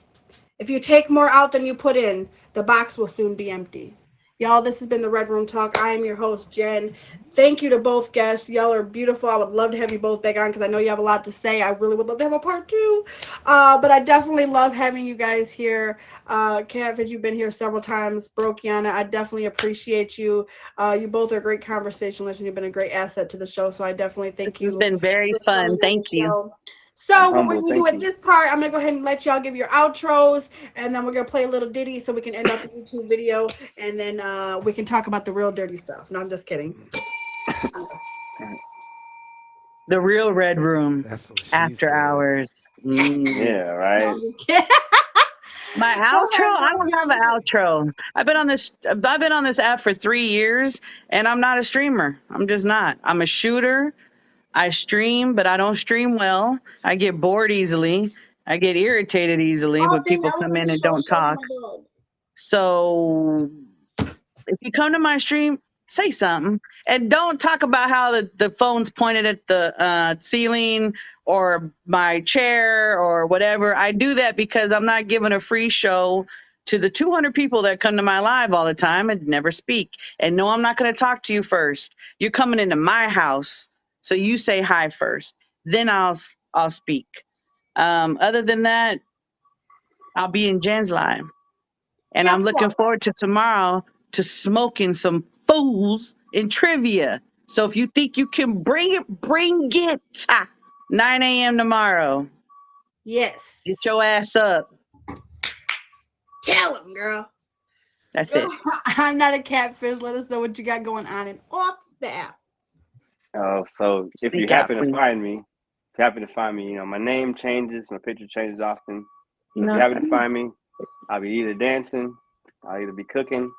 If you take more out than you put in, The box will soon be empty. Y'all, this has been the Red Room Talk. I am your host, Jen. Thank you to both guests. Y'all are beautiful. I would love to have you both back on because I know you have a lot to say. I really would love to have a part two. But I definitely love having you guys here. Catfish, you've been here several times. Brokiana, I definitely appreciate you. You both are great conversationalists and you've been a great asset to the show. So I definitely This thank has you been very for fun. coming on the Thank you. show. I'm So what we're humble. gonna do Thank at you. this part, I'm gonna go ahead and let y'all give your outros, and then we're gonna play a little ditty so we can end out the YouTube video, and then we can talk about the real dirty stuff. No, I'm just kidding. The real Red Room That's what she after said. hours. Yeah, No, right. I'm just kidding. My Go outro? ahead, I don't have an Brokiana. outro. I've been on this app for 3 years and I'm not a streamer. I'm just not. I'm a shooter. I stream, but I don't stream well. I get bored easily. I get irritated easily Oh when dang, people I was come gonna in and show don't stroking talk. my dog. So if you come to my stream, say something and don't talk about how the phone's pointed at the ceiling or my chair or whatever. I do that because I'm not giving a free show to the 200 people that come to my live all the time and never speak. And no, I'm not going to talk to you first. You're coming into my house, so you say hi first. Then I'll speak. Other than that, I'll be in Jen's live. And Guess I'm looking what? forward to tomorrow to smoking some fools in trivia. So if you think you can bring it, bring it. 9 a.m. tomorrow. Yes. Get your ass up. Tell him, girl. That's Girl, it. I'm not a catfish. Let us know what you got going on and off the app. So if you Speak out, happen to please. find me, my name changes, my picture changes often. So if you No, happen to find me, I'll be either dancing, I'll either be cooking,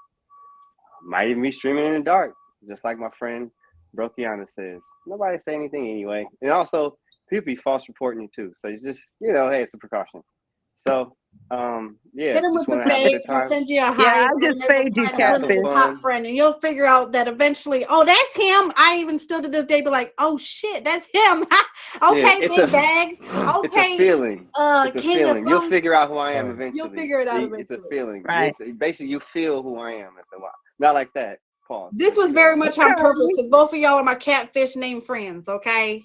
might even be streaming in the dark, just like my friend Brokiana says. Nobody say anything anyway. And also, people be false reporting you too. So it's just, hey, it's a precaution. So, yeah, Hit him just with the want to have a fade. good He'll time, send you a yeah, hi, I and then just there's a paid you, friend, and have put him some as a Catfish. top fun. friend, and you'll figure out that eventually, oh, that's him. I even still to this day be like, oh shit, that's him. Yeah, Okay, big bags. it's a Okay, feeling. It's a king of feeling. You'll thumb. figure out who I am Right. You'll eventually. figure it out It's a eventually. feeling. Right. It's basically you feel who I am after a while. Not like that. Pause. This But was you know what very I'm much saying. on purpose Okay. because both of y'all are my catfish name friends. Okay.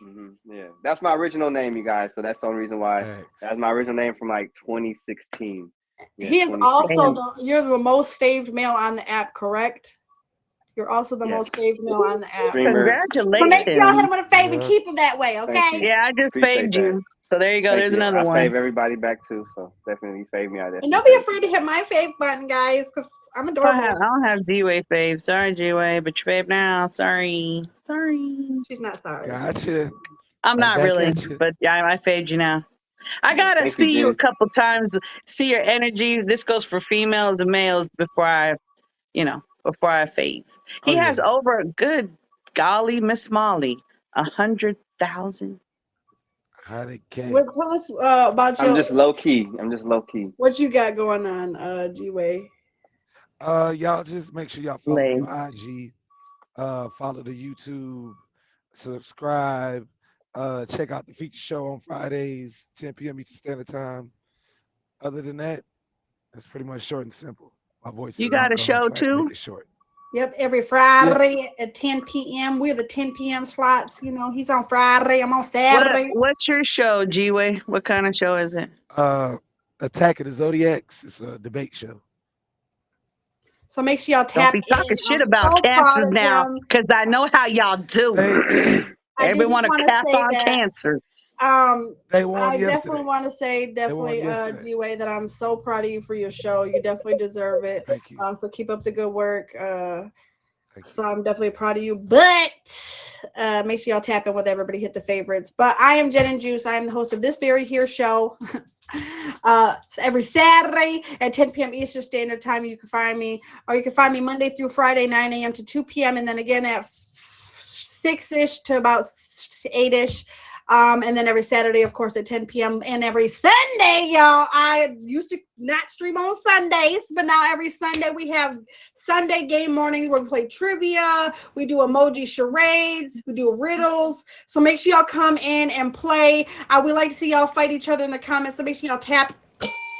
Yeah, that's my original name, you guys. So that's the only reason why. Facts. That's my original name from like 2016. Yeah, He is also 2016. Damn. you're the most faved male on the app, correct? You're also the Yes, most faved male on the app. streamer. So make Yeah, sure y'all hit Congratulations. him with a fave and Yeah. keep him that way, thank okay? you. Yeah, I just Appreciate faved that. you. So there you go. Thank There's you. another I one. fave everybody back too. So definitely fave me. I And definitely don't be fave you. afraid to hit my fave button, guys, because I'm If I adorable. don't have G-Way fave. Sorry, G-Way, but you fave now. Sorry. Sorry. She's not sorry. Gotcha. I'm Right not back really, at you. but yeah, I fade you now. I Yeah, gotta thank you, see you a Jen. couple times, see your energy. This goes for females and males before I fade. Oh He has yeah. over good golly, Miss Molly, 100,000. 100K. Tell us about I'm your just low key. I'm just low key. what you got going on, G-Way. Y'all just make sure y'all follow me Lay. on IG. Follow the YouTube. Subscribe. Check out the feature show on Fridays, 10 p.m. Eastern Standard Time. Other than that, it's pretty much short and simple. My voice You is long got a gone, show so I had to make too? it short. Yep, every Yeah. Friday at 10 p.m. We're the 10 p.m. slots. You know, he's on Friday. I'm on Saturday. What's your show, G-Way? What kind of show is it? Uh, Attack of the Zodiacs. It's a debate show. So make sure y'all Don't tap be talking in. shit I'm about so proud cancers of now, him. because I know how y'all do. They I do Everybody just want to want to cap say on that cancers. they won I definitely yesterday. want to say, They won yesterday. G-Way, that I'm so proud of you for your show. You definitely deserve it. Thank you. So keep up the good work. Thank So you. I'm definitely proud of you. But make sure y'all tap in with everybody, hit the favorites. But I am Jen and Juice. I am the host of this very here show. Every Saturday at 10 p.m. Eastern Standard Time, you can find me, or you can find me Monday through Friday, 9 a.m. to 2 p.m. And then again at 6-ish to about 8-ish. And then every Saturday, of course, at 10 p.m. And every Sunday, y'all. I used to not stream on Sundays, but now every Sunday we have Sunday game mornings where we play trivia, we do emoji charades, we do riddles. So make sure y'all come in and play. We like to see y'all fight each other in the comments. So make sure y'all tap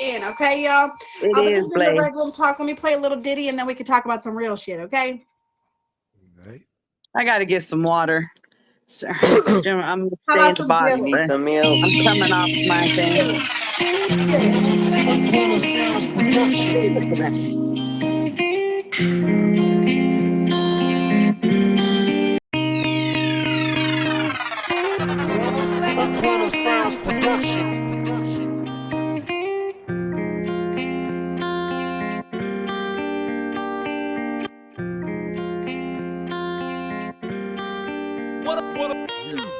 in, okay, y'all? It But this is, has been the Blay. Red Room Talk. Let me play a little ditty and then we can talk about some real shit, okay? Right. I got to get some water. I'm gonna How stay at about the some You bottom, Jibble? need but some milk. I'm coming off my thing. Aquino Sounds Production. Ooh, look at that. Aquino Sounds Production.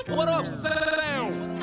What up, sound?